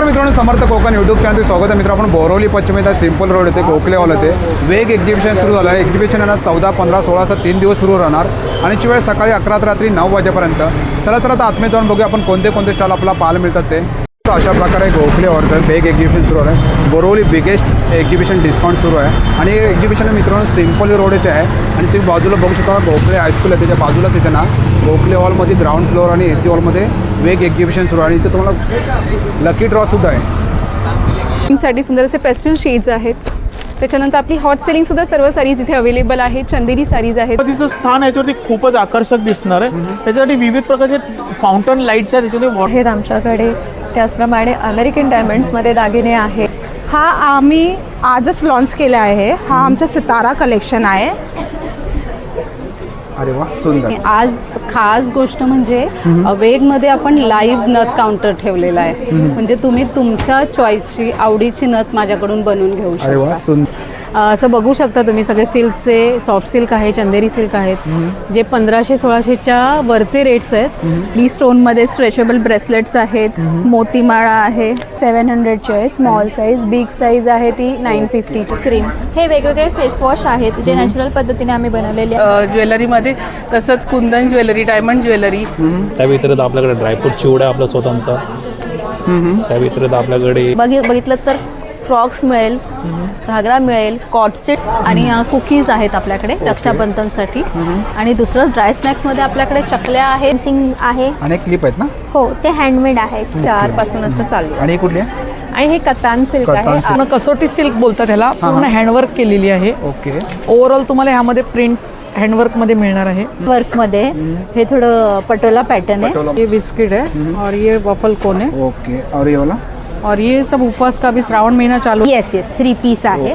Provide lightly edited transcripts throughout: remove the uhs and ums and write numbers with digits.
नमस्कार मित्रांनो, समर्थ कोकण यूट्यूब चॅनलचे स्वागत आहे. मित्र आपण बोरवली पश्चिम येथे सिंपल रोड येथे गोखले हॉल येथे वेग एक्झिबिशन सुरू झालं आहे. एक्झिबिशन यांना 14, 15, 16 असं 3 दिवस सुरू राहणार आणि ची वेळ सकाळी 11 ते रात्री 9 वाजेपर्यंत. चला तर आता आतमध्ये जाऊन बघूया आपण कोणते कोणते स्टॉल आपल्याला पाहायला मिळतात ते. तर अशा प्रकारे गोखले हॉल वेग एक्झिबिशन सुरू आहे. बोरवली बिगेस्ट एक्झिबिशन डिस्काउंट सुरू आहे आणि हे एक्झिबिशन मित्रांनो सिंपल रोड येथे आहे आणि तुम्ही बाजूला बघू शकता गोखले हायस्कूल आहे त्याच्या बाजूला तिथे ना गोखले हॉलमध्ये ग्राउंड फ्लोअर आणि AC हॉलमध्ये वेग एक्झिबिशन सुरू आहे आणि इथे तुम्हाला लकी ड्रॉ सुद्धा आहे. साठी सुंदर असे पेस्टल शेड्स आहेत. त्याच्यानंतर आपली हॉट सेलिंग सुद्धा सर्व साडीज इथे अवेलेबल आहे. चंदेरी साडीज आहेत. तिचं स्थान याच्यावरती खूपच आकर्षक दिसणार आहे. त्याच्यासाठी विविध प्रकारचे फाउंटन लाईट्स आहेत. त्याच्यामध्ये आहेत आमच्याकडे. त्याचप्रमाणे अमेरिकन डायमंड्समध्ये दागिने आहेत. हा आम्ही आजच लॉन्च केला आहे. हा आमचा सितारा कलेक्शन आहे. अरे वा, सुंदर. आज खास गोष्ट म्हणजे वेगमध्ये आपण लाईव्ह नथ काउंटर ठेवलेला आहे. म्हणजे तुम्ही तुमच्या चॉईसची आवडीची नथ माझ्याकडून बनवून घेऊ अरे वा, शकता. सुंदर. असं बघू शकता तुम्ही सगळे सिल्कचे, सॉफ्ट सिल्क आहे, चंदेरी सिल्क आहेत, जे 1500-1600च्या वरचे रेट्स आहेत. डी स्टोनमध्ये स्ट्रेचेबल ब्रेसलेट्स आहेत. मोतीमाळा आहे. 700ची आहे स्मॉल साईज. बिग साईज आहे ती 950ची. क्रीम हे वेगवेगळे फेस वॉश आहेत जे नॅचरल पद्धतीने आम्ही बनवलेले आहेत. ज्वेलरीमध्ये तसंच कुंदन ज्वेलरी, डायमंड ज्वेलरी. त्या व्यतिरिक्त आपल्याकडे ड्रायफ्रूट चिवडा आपला स्वतःचा. त्या व्यतिरिक्त आपल्याकडे बघितलं तर फ्रॉक्स मिळेल, घागरा मिळेल, कॉटसेट आणि कुकीज आहेत आपल्याकडे रक्षाबंधनसाठी. आणि दुसरं ड्राय स्नॅक्समध्ये आपल्याकडे चकल्या आहेत, सिंग आहे. आणि क्लिप आहेत ना? हो, ते हँडमेड आहेत. 4 पासून असं चालू. आणि कुठली आहे? आणि हे कतान सिल्क आहे. पूर्ण कसोटी सिल्क बोलतात त्याला. पूर्ण हँडवर्क केलेली आहे. ओके. ओव्हरऑल तुम्हाला ह्यामध्ये प्रिंट्स हँडवर्कमध्ये मिळणार आहे. वर्कमध्ये हे थोडं पटोला पॅटर्न आहे. ये बिस्किट है और ये वफल कोन है ओके. और ये वाला? और ये सब उपवास का भी श्रावण महिना चालू. येस 3 पीस आहे.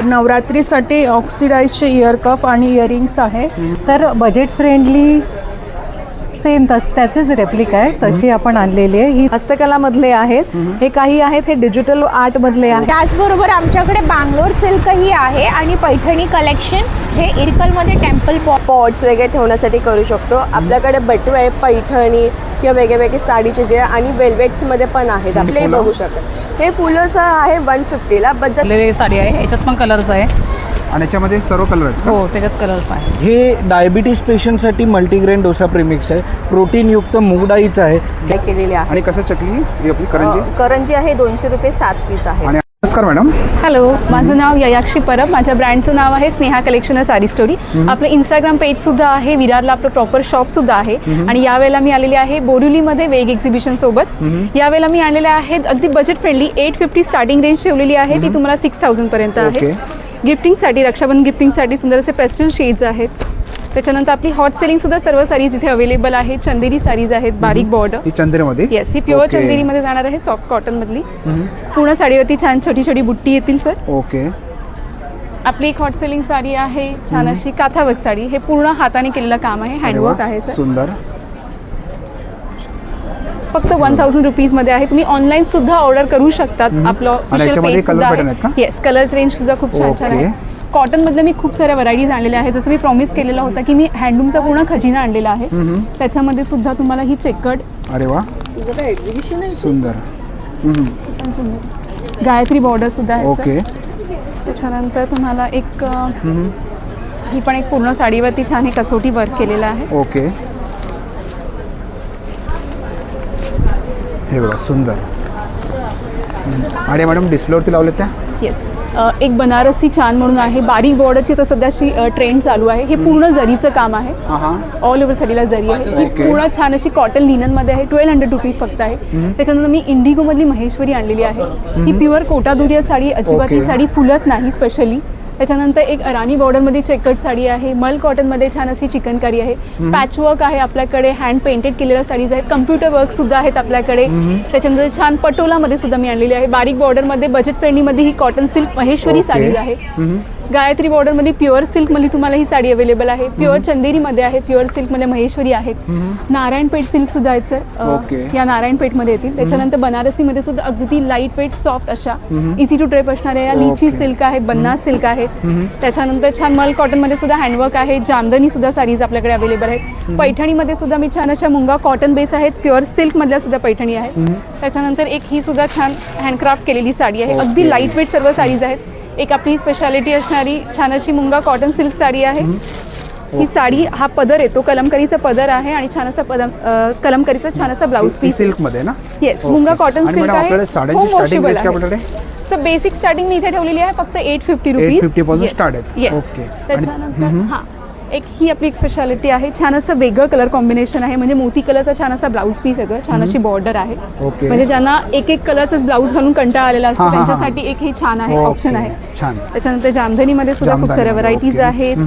नवरात्रीसाठी ऑक्सिडाइजचे इयर कप आणि इयरिंग्स आहे. तर बजेट फ्रेंडली सेम त्याचीच रेप्लिका आहे तशी आपण आणलेली आहे. ही हस्तकलामधले आहेत. हे काही आहेत हे डिजिटल आर्टमधले आहेत. त्याचबरोबर आमच्याकडे बांगलोर सिल्कही आहे आणि पैठणी कलेक्शन हे इरकलमध्ये टेम्पल पॉट्स वगैरे ठेवण्यासाठी करू शकतो. आपल्याकडे बटू आहे, पैठणी किंवा वेगवेगळे साडीचे जे आणि वेल्वेट्समध्ये पण आहेत. आपले बघू शकता हे फुलंसं आहे 150ला. बजेट साडी आहे. याच्यात पण कलर्स आहे आणि याच्यामध्ये सर्व कलर आहेत का? हो, त्याच्यात कलर्स आहे. हे डायबिटीज पेशंटसाठी मल्टीग्रेन डोसा प्रेमिक्स आहे. प्रोटीनयुक्त मूग डाळीचं आहे. केलेले आहे. आणि कसं चकली ही आपली करंजी? करंजी आहे 200 रुपये 7 पीस आहे. आणि नमस्कार मॅडम. हॅलो, माझं नाव ययाक्षी परब. माझ्या ब्रँडचं नाव आहे स्नेहा कलेक्शन साडी स्टोरी. आपलं इंस्टाग्राम पेज सुद्धा आहे. विरारला आपलं प्रॉपर शॉप सुद्धा आहे. आणि यावेळेला मी आलेले आहे बोरिवलीमध्ये वेग एक्झिबिशन सोबत. यावेळेला मी आणलेले आहेत अगदी बजेट फ्रेंडली 850 स्टार्टिंग रेंज ठेवलेली आहे. ती तुम्हाला 6000 पर्यंत आहे. गिफ्टिंगसाठी, रक्षाबंधन गिफ्टिंगसाठी सुंदर असे पेस्टल शेड्स आहेत. त्याच्यानंतर आपली हॉट सेलिंग सुद्धा सर्व साडीज इथे अवेलेबल आहे. चंदेरी साडीज आहेत, बारीक बॉर्डर. ही चंदेरीमध्ये? येस, ही प्युअर चंदेरीमध्ये जाणार आहे. सॉफ्ट कॉटन मधली. पूर्ण साडीवरती छान छोटी छोटी बुट्टी येतील सर. ओके. आपली एक हॉट सेलिंग साडी आहे छान अशी काथावर्क साडी. हे पूर्ण हाताने केलेलं काम आहे. हँडवर्क आहे सर. सुंदर. फक्त 1000 रुपीजमध्ये आहे. तुम्ही ऑनलाईन सुद्धा ऑर्डर करू शकतात. आपलं ऑफिशियल पेज सुद्धा आहे. येस, कलर्स रेंज सुद्धा खूप छान छान आहे. कॉटनमधल्या मी खूप साऱ्या व्हरायटीज आणलेल्या आहेत. जसं मी प्रॉमिस केलेला होता की मी हँडलूमचा पूर्ण खजिना आणलेला आहे. त्याच्यामध्ये सुद्धा तुम्हाला ही चेकर्ड. अरे वा, सुंदर. गायत्री बॉर्डर सुद्धा आहे. ओके. त्याच्यानंतर तुम्हाला एक ही पण एक पूर्ण साडीवरती छान हे कसोटी वर्क केलेलं आहे. ओके. हे बघा, सुंदर. आणि मॅडम डिस्प्लेवरती लावले त्या? येस, एक बनारसी छान म्हणून आहे. बारीक बॉर्डरची तर सध्याची ट्रेंड चालू आहे. हे पूर्ण जरीचं काम आहे. ऑल ओव्हर साडीला जरी आहे. ही पूर्ण छान अशी कॉटन लिननमध्ये आहे. 1200 रुपीज फक्त आहे. त्याच्यानंतर मी इंडिगोमधली महेश्वरी आणलेली आहे. ही प्युअर कोटादुरिया साडी. अजिबात ही साडी फुलत नाही स्पेशली. त्याच्यानंतर एक अराणी बॉर्डरमध्ये चेकर्ड साडी आहे. मल कॉटनमध्ये छान अशी चिकनकारी आहे. पॅचवर्क आहे आपल्याकडे. हँड पेंटेड केलेल्या साडीज आहेत. कम्प्युटर वर्क सुद्धा आहेत आपल्याकडे. त्याच्यानंतर छान पटोलामध्ये सुद्धा मी आणलेली आहे. बारीक बॉर्डरमध्ये बजेट फ्रेंडलीमध्ये ही कॉटन सिल्क महेश्वरी साडी आहे. गायत्री बॉर्डरमध्ये प्युअर सिल्कमध्ये तुम्हाला ही साडी अवेलेबल आहे. प्युअर चंदेरीमध्ये आहे, प्युअर सिल्कमध्ये महेश्वरी आहेत. नारायणपेठ सिल्क सुद्धा आहेत ओके. सर, या नारायणपेठमध्ये येतील. त्याच्यानंतर बनारसीमध्ये सुद्धा अगदी लाईट वेट सॉफ्ट अशा इझी टू ड्रेप असणाऱ्या या लिची सिल्क आहेत, बनास सिल्क आहेत. त्याच्यानंतर छान मल कॉटनमध्ये सुद्धा हँडवर्क आहे. जामदनी सुद्धा साडीज आपल्याकडे अवेलेबल आहेत. पैठणीमध्ये सुद्धा मी छान अशा मुंगा कॉटन बेस आहेत. प्युअर सिल्कमधल्या सुद्धा पैठणी आहेत. त्याच्यानंतर एक ही सुद्धा छान हँडक्राफ्ट केलेली साडी आहे. अगदी लाईट वेट सर्व साडीज आहेत. एक आपली स्पेशालिटी असणारी छान अशी मुंगा कॉटन सिल्क साडी आहे. ही साडी हा पदर येतो, कलमकारीचा पदर आहे आणि छान असा कलमकारीचा छान असा ब्लाऊज पीस सिल्क मध्ये ना. येस, मुंगा कॉटन सिल्क आहे. आपल्याकडे साड्यांची स्टार्टिंग रेंज काय आपल्याकडे? सर बेसिक स्टार्टिंग मी इथे ठेवलेली आहे फक्त 850 रुपीज. 850 पासून स्टार्ट आहे. येस. ओके. त्याच्यानंतर हां एक ही आपली एक स्पेशालिटी आहे. छान असं वेगळं कलर कॉम्बिनेशन आहे. म्हणजे मोती कलरचा छान असा ब्लाऊज पीस येतो. छान अशी बॉर्डर आहे. ओके. म्हणजे ज्यांना एक एक कलरचाच ब्लाऊज घालून कंटाळा आलेला असतो त्यांच्यासाठी एक ही छान आहे, ऑप्शन आहे. छान. त्याच्यानंतर जामधनीमध्ये सुद्धा खूप साऱ्या व्हरायटीज आहेत.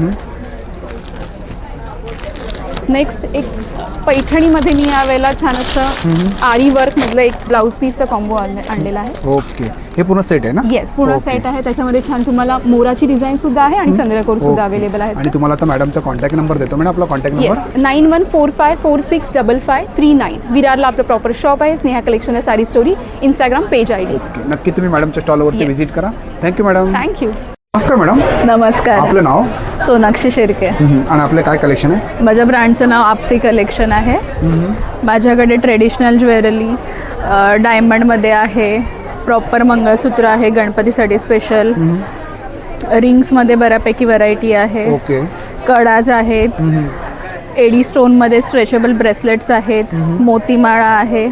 नेक्स्ट एक पैठणीमध्ये मी यावेळेला छान असं आरी वर्क मधलं एक ब्लाऊज पीसचा कॉम्बो आणलेला आहे. ओके. हे पूर्ण सेट आहे ना? येस, पूर्ण सेट आहे. त्याच्यामध्ये छान तुम्हाला मोराची डिझाईन सुद्धा आहे आणि चंद्रकोर सुद्धा अवेलेबल आहे. आणि तुम्हाला आता मॅडमचा कॉन्टॅक्ट नंबर देतो. म्हणजे आपला कॉन्टॅक्ट नंबर 9145465539. विरारला आपलं प्रॉपर शॉप आहे. Sneha collection sari story, Instagram page ID. Okay. नक्की तुम्ही मॅडमच्या स्टॉलवरती व्हिजिट करा. Thank you madam. थँक्यू. नमस्कार मॅडम. नमस्कार. आपलं नाव? सोनाक्षी शिर्के. आणि आपलं काय कलेक्शन आहे? माझ्या ब्रँडचं नाव आपसी कलेक्शन आहे. माझ्याकडे ट्रेडिशनल ज्वेलरी डायमंडमध्ये आहे. प्रॉपर मंगळसूत्र आहे गणपतीसाठी स्पेशल. रिंग्समध्ये बऱ्यापैकी व्हरायटी आहे. ओके. कडाज आहेत. एडी स्टोनमध्ये स्ट्रेचेबल ब्रेसलेट्स आहेत. मोतीमाळा आहे.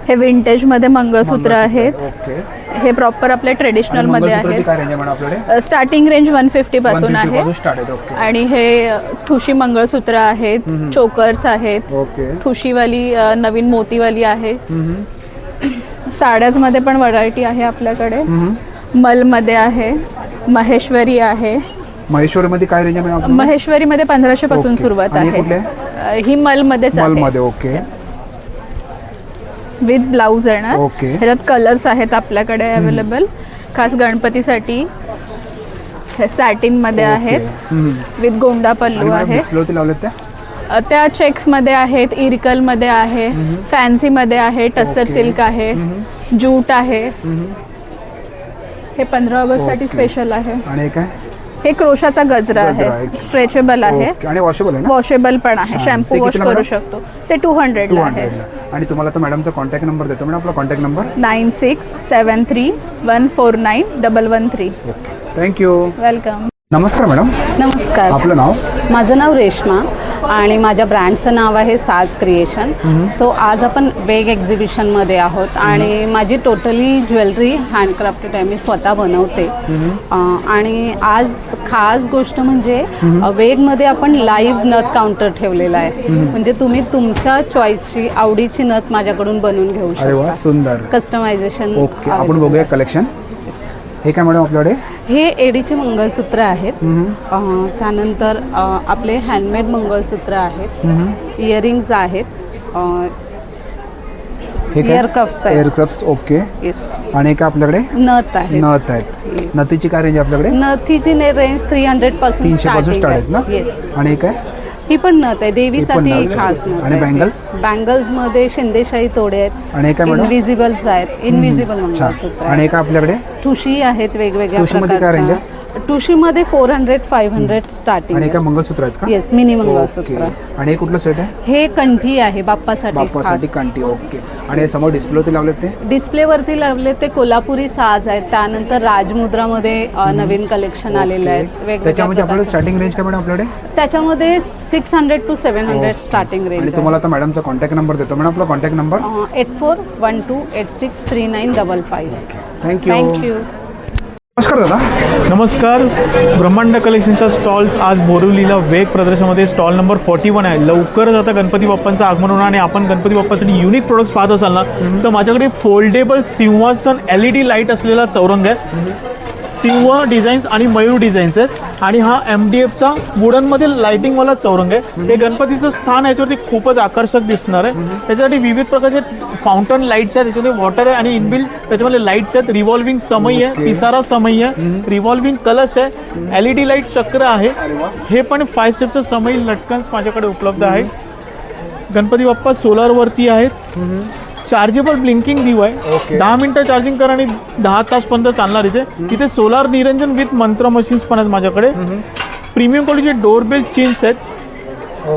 हे विंटेजमध्ये मंगळसूत्र आहेत. ओके. हे प्रॉपर आपल्या ट्रेडिशनलमध्ये आहेत. काय रेंज आहे मॅडम आपल्याकडे? स्टार्टिंग रेंज 150 पासून आहे. स्टार्ट आहे. ओके. आणि हे ठुशी मंगळसूत्र आहेत. चोकर्स आहेत. ओके. ठुशीवाली नवीन मोतीवाली आहे. साड्याजमध्ये पण व्हरायटी आहे आपल्याकडे. मलमध्ये आहे. महेश्वरी आहे. महेश्वरीमध्ये काय रेंज आहे मॅडम? महेश्वरीमध्ये 1500 पासून ओके. सुरुवात आणि हे आहे. कुठले? ही मलमध्येच आहे. मलमध्ये. ओके. विथ ब्लाऊज येणार. ओके. ह्याच्यात कलर्स आहेत आपल्याकडे अवेलेबल. खास गणपतीसाठी हे सॅटिनमध्ये आहेत. विथ गोंडा पल्लू आहे. डिस्प्लेवरती लावलेत त्या? त्या चेक्समध्ये आहेत, इरकलमध्ये आहे, फॅन्सीमध्ये आहे, टस्सर सिल्क आहे, जूट आहे. हे 15 ऑगस्टसाठी स्पेशल आहे. आणि काय? हे क्रोशाचा गजरा आहे. स्ट्रेचेबल आहे. ओके. आणि वॉशेबल आहे ना? वॉशेबल पण आहे. शॅम्पू वॉश कितीला करू मॅडम? शकतो. ते 200 ला आहे. आणि तुम्हाला आता मॅडमचा कॉन्टॅक्ट नंबर देतो. मॅडम आपला contact number? 9673149113. Okay. Thank you. Welcome. नमस्कार मॅडम. नमस्कार. आपलं नाव? माझं नाव रेश्मा आणि माझ्या ब्रँडचं नाव आहे साज क्रिएशन. सो आज आपण वेग एक्झिबिशनमध्ये आहोत आणि माझी टोटली ज्वेलरी हँडक्राफ्टेड आहे. मी स्वतः बनवते. आणि आज खास गोष्ट म्हणजे वेगमध्ये आपण लाईव्ह नथ काउंटर ठेवलेला आहे. म्हणजे तुम्ही तुमच्या चॉईसची आवडीची नथ माझ्याकडून बनवून घेऊ अरे वा, शकता. सुंदर. कस्टमायझेशन. ओके. आपण बघूया कलेक्शन. हे काय मॅडम आपल्याकडे? हे एडीचे मंगळसूत्र आहेत. त्यानंतर आपले हँडमेड मंगळसूत्र आहेत. इयरिंग्स आहेत. इयर कप्स आहेत. Air cups. ओके. येस. आणि काय आपल्याकडे? नथ आहे. नथ आहेत. नथीची काय रेंज आपल्याकडे? नथीची रेंज 300 पासून 300 पासून स्टार्ट आहेत ना? येस. आणि काय? ही पण नथ आहे देवीसाठी नथ. खास नथ आणि आहे. bangles? बँगल्स मध्ये शिंदेशाही तोडे आहेत. आणि काय मॅडम? इनविजिबल्स आहेत. इनविजिबल मंगळसूत्र आणि काय आपल्याकडे? ठुशी आहेत वेगवेगळ्या ठुशीमध्ये काय रेंज प्रकारच्या. ठुशीमध्ये 400-500 स्टार्टिंग. आणि काय मंगळसूत्र आहेत का? येस, मिनी मंगळसूत्र. आणि हे कुठलं सेट आहे? हे कंठी आहे बाप्पासाठी. बाप्पासाठी कंठी. ओके. आणि समोर डिस्प्लेवरती लावलेत ते? डिस्प्लेवरती लावले ते कोल्हापुरी साज आहेत. त्यानंतर राजमुद्रामध्ये नवीन कलेक्शन आलेलं आहे. त्याच्यामध्ये आपल्याला स्टार्टिंग रेंज काय मॅडम आपल्याकडे? त्याच्यामध्ये 600 to 700 स्टार्टिंग रेंज. आणि तुम्हाला आता मॅडमचा कॉन्टॅक्ट नंबर देतो. मॅडम आपला कॉन्टॅक्ट नंबर? 8412863955. थँक्यू. थँक्यू. नमस्कार दादा. नमस्कार. ब्रह्मांड कलेक्शनचा स्टॉल्स आज बोरिवलीला वेग प्रदर्शनामध्ये स्टॉल नंबर 41 आहे. लवकरच आता गणपती बाप्पांचं आगमन होणार आणि आपण गणपती बाप्पासाठी युनिक प्रोडक्ट्स पाहत असाल ना, तर माझ्याकडे फोल्डेबल सिंहासन LED लाईट असलेला चौरंग आहे. सिंह डिझाईन्स आणि मयूर डिझाईन्स आहेत आणि हा MDFचा वुडनमध्ये लाइटिंगवाला चौरंग आहे. हे गणपतीचं स्थान याच्यावरती खूपच आकर्षक दिसणार आहे. त्याच्यासाठी विविध प्रकारचे फाउंटन लाईट्स आहेत, त्याच्यामध्ये वॉटर आहे आणि इनबिल्ट त्याच्यामध्ये लाईट्स आहेत. रिव्हॉल्विंग समई आहे, पिसारा समई आहे, रिव्हॉल्विंग कलश आहे, LED लाईट चक्र आहे. हे पण 5 स्टेपचं समई लटकन्स माझ्याकडे उपलब्ध आहे. गणपती बाप्पा सोलारवरती आहेत. चार्जेबल ब्लिंकिंग दिवा आहे. 10 मिनटं चार्जिंग करा आणि 10 तास पर्यंत चालणार. इथे सोलार निरंजन विथ मंत्र मशीन्स पण आहेत माझ्याकडे. प्रीमियम क्वालिटीचे डोरबेल चिन्स आहेत.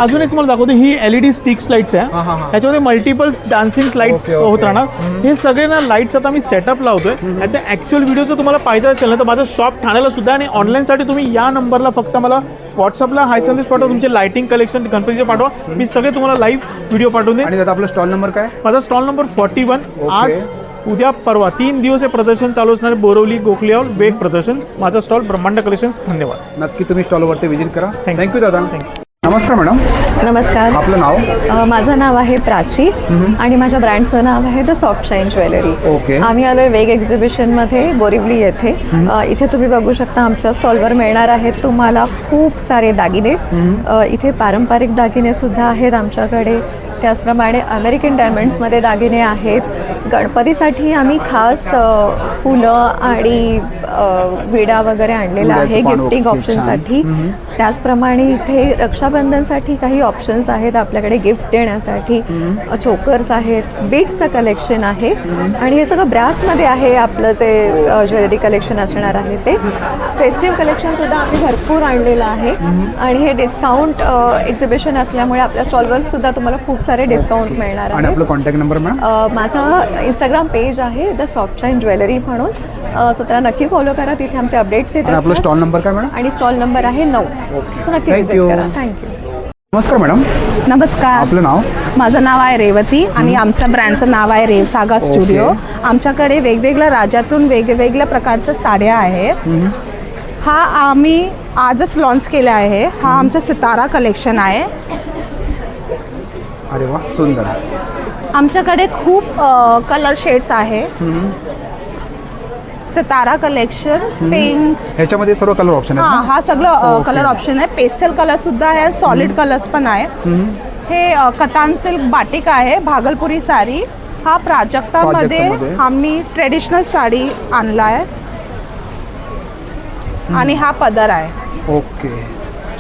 अजून एक तुम्हाला दाखवतो, ही LED स्टिक्स लाईट्स आहे. ह्याच्यामध्ये मल्टिपल्स डान्सिंग लाईट्स होत राहणार. हे सगळे ना लाईट्स आता मी सेटअप लावतोय. ह्याचा ॲक्च्युअल व्हिडिओ जर तुम्हाला पाहिजे असेल ना तर माझं शॉप ठाण्याला सुद्धा, आणि ऑनलाईनसाठी तुम्ही या नंबरला फक्त मला व्हॉट्सअपला हाय संदेश पाठवा, तुमचे लाइटिंग कलेक्शन गणपतीचे पाठवा, मी सगळे तुम्हाला लाईव्ह व्हिडिओ पाठवून देईन. आणि दादा आपला स्टॉल नंबर काय? माझा स्टॉल नंबर 41. आज उद्या परवा 3 दिवस हे प्रदर्शन चालू असणार आहे. बोरवली गोखले हॉल वेग प्रदर्शन. माझा स्टॉल ब्रह्मांड कलेक्शन्स. धन्यवाद. नक्की तुम्ही स्टॉलवरती व्हिजिट करा. Thank you. थँक्यू दादा. Thank नमस्कार मॅडम, नमस्कार. आपलं नाव? माझं नाव आहे प्राची आणि माझ्या ब्रँडचं नाव आहे the soft shine jewellery. Okay. आम्ही आलोय वेग एक्झिबिशनमध्ये बोरिवली येथे. इथे तुम्ही बघू शकता आमच्या स्टॉलवर मिळणार आहेत तुम्हाला खूप सारे दागिने. इथे पारंपरिक दागिने सुद्धा आहेत आमच्याकडे. त्याचप्रमाणे अमेरिकन डायमंड्समध्ये दागिने आहेत. गणपतीसाठी आम्ही खास फुलं आणि विडा वगैरे आणलेला आहे गिफ्टिंग ऑप्शनसाठी. त्याचप्रमाणे इथे रक्षाबंधनसाठी काही ऑप्शन्स आहेत आपल्याकडे गिफ्ट देण्यासाठी. चोकर्स आहेत, बीट्सचं कलेक्शन आहे आणि हे सगळं ब्रासमध्ये आहे. आपलं जे ज्वेलरी कलेक्शन असणार आहे ते फेस्टिव्ह कलेक्शनसुद्धा आम्ही भरपूर आणलेलं आहे. आणि हे डिस्काउंट एक्झिबिशन असल्यामुळे आपल्या स्टॉलवर सुद्धा तुम्हाला खूप सारे डिस्काउंट मिळणार आणि आहे. आपलं कॉन्टॅक्ट नंबर मॅम? माझा इंस्टाग्राम पेज आहे द सॉफ्ट शाईन ज्वेलरी म्हणून. त्याला नक्की फॉलो करा, तिथे आमचे अपडेट्स येतात. आपलं स्टॉल नंबर काय मॅडम? आणि स्टॉल नंबर आहे 9. सो नक्की विजिट करा. थँक्यू. नमस्कार मॅडम, नमस्कार. आपलं नाव? माझं नाव आहे रेवती आणि आमच्या ब्रँडचं नाव आहे रेवसागा स्टुडिओ. आमच्याकडे वेगवेगळ्या राज्यातून वेगवेगळ्या प्रकारच्या साड्या आहेत. हा आम्ही आजच लॉन्च केला आहे. हा आमचा सितारा कलेक्शन आहे. अरे वा, सुंदर. आमच्याकडे खूप कलर शेड्स आहे. सितारा कलेक्शन, पिंक, ह्याच्यामध्ये सर्व कलर ऑप्शन आहेत. हा सगळं कलर ऑप्शन आहे. पेस्टल कलर सुद्धा आहे, सॉलिड कलर्स पण आहे. हे कतान सिल्क बाटिक आहे, भागलपुरी साडी. हा प्राजक्तामध्ये आम्ही ट्रेडिशनल साडी आणला आहे आणि हा पदर आहे. ओके,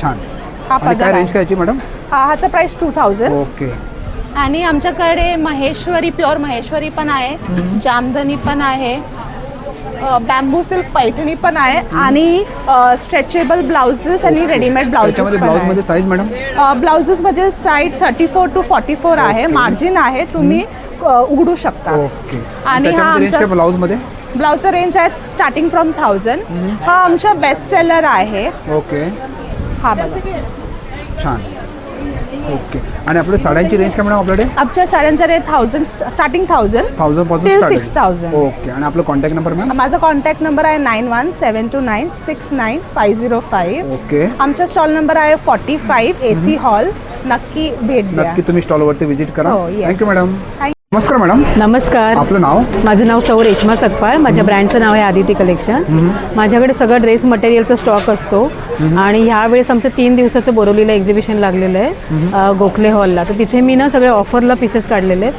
छान. हा आणि काय रेंज काय मॅडम? ह्याचा प्राइस 2000. ओके. आणि आमच्याकडे महेश्वरी, प्युअर महेश्वरी पण आहे, जामदनी पण आहे, बॅम्बू सिल्क पैठणी पण आहे आणि स्ट्रेचेबल ब्लाउजेस आणि रेडीमेड ब्लाउजेस पण ब्लाउजमध्ये साईज मॅडम? ब्लाउजेसमध्ये साईज 34 to 44 आहे. मार्जिन आहे, तुम्ही उघडू शकता. ओके. आणि हा आमचा ब्लाउजमध्ये ब्लाउजचा रेंज आहे स्टार्टिंग फ्रॉम 1000. हा आमचा बेस्ट सेलर आहे. ओके. हा बघा, छान. ओके. आणि आपल्या साड्यांची रेंज काय मॅडम आपल्याकडे? आमच्या साड्यांचा रेट 1000 स्टार्टिंग 1000 पासून till स्टार्ट 6000. ओके. आणि आपलं कॉन्टॅक्ट नंबर मॅम? माझा कॉन्टॅक्ट नंबर आहे 9172969505. ओके. आमचा स्टॉल नंबर आहे 45 AC हॉल. नक्की भेट द्या. नक्की तुम्ही स्टॉलवरती व्हिजिट करा. हो, yes. Thank you madam. नमस्कार मॅडम, नमस्कार. आपलं नाव? माझं नाव सौ रेश्मा सकपाळ. माझ्या ब्रँडचं नाव आहे आदिती कलेक्शन. माझ्याकडे सगळं ड्रेस मटेरियलचा स्टॉक असतो आणि ह्यावेळेस आमचं 3 दिवसाचं बोरिवलीला एक्झिबिशन लागलेलं आहे गोखले हॉलला. तर तिथे मी ना सगळे ऑफरला पीसेस काढलेले आहेत.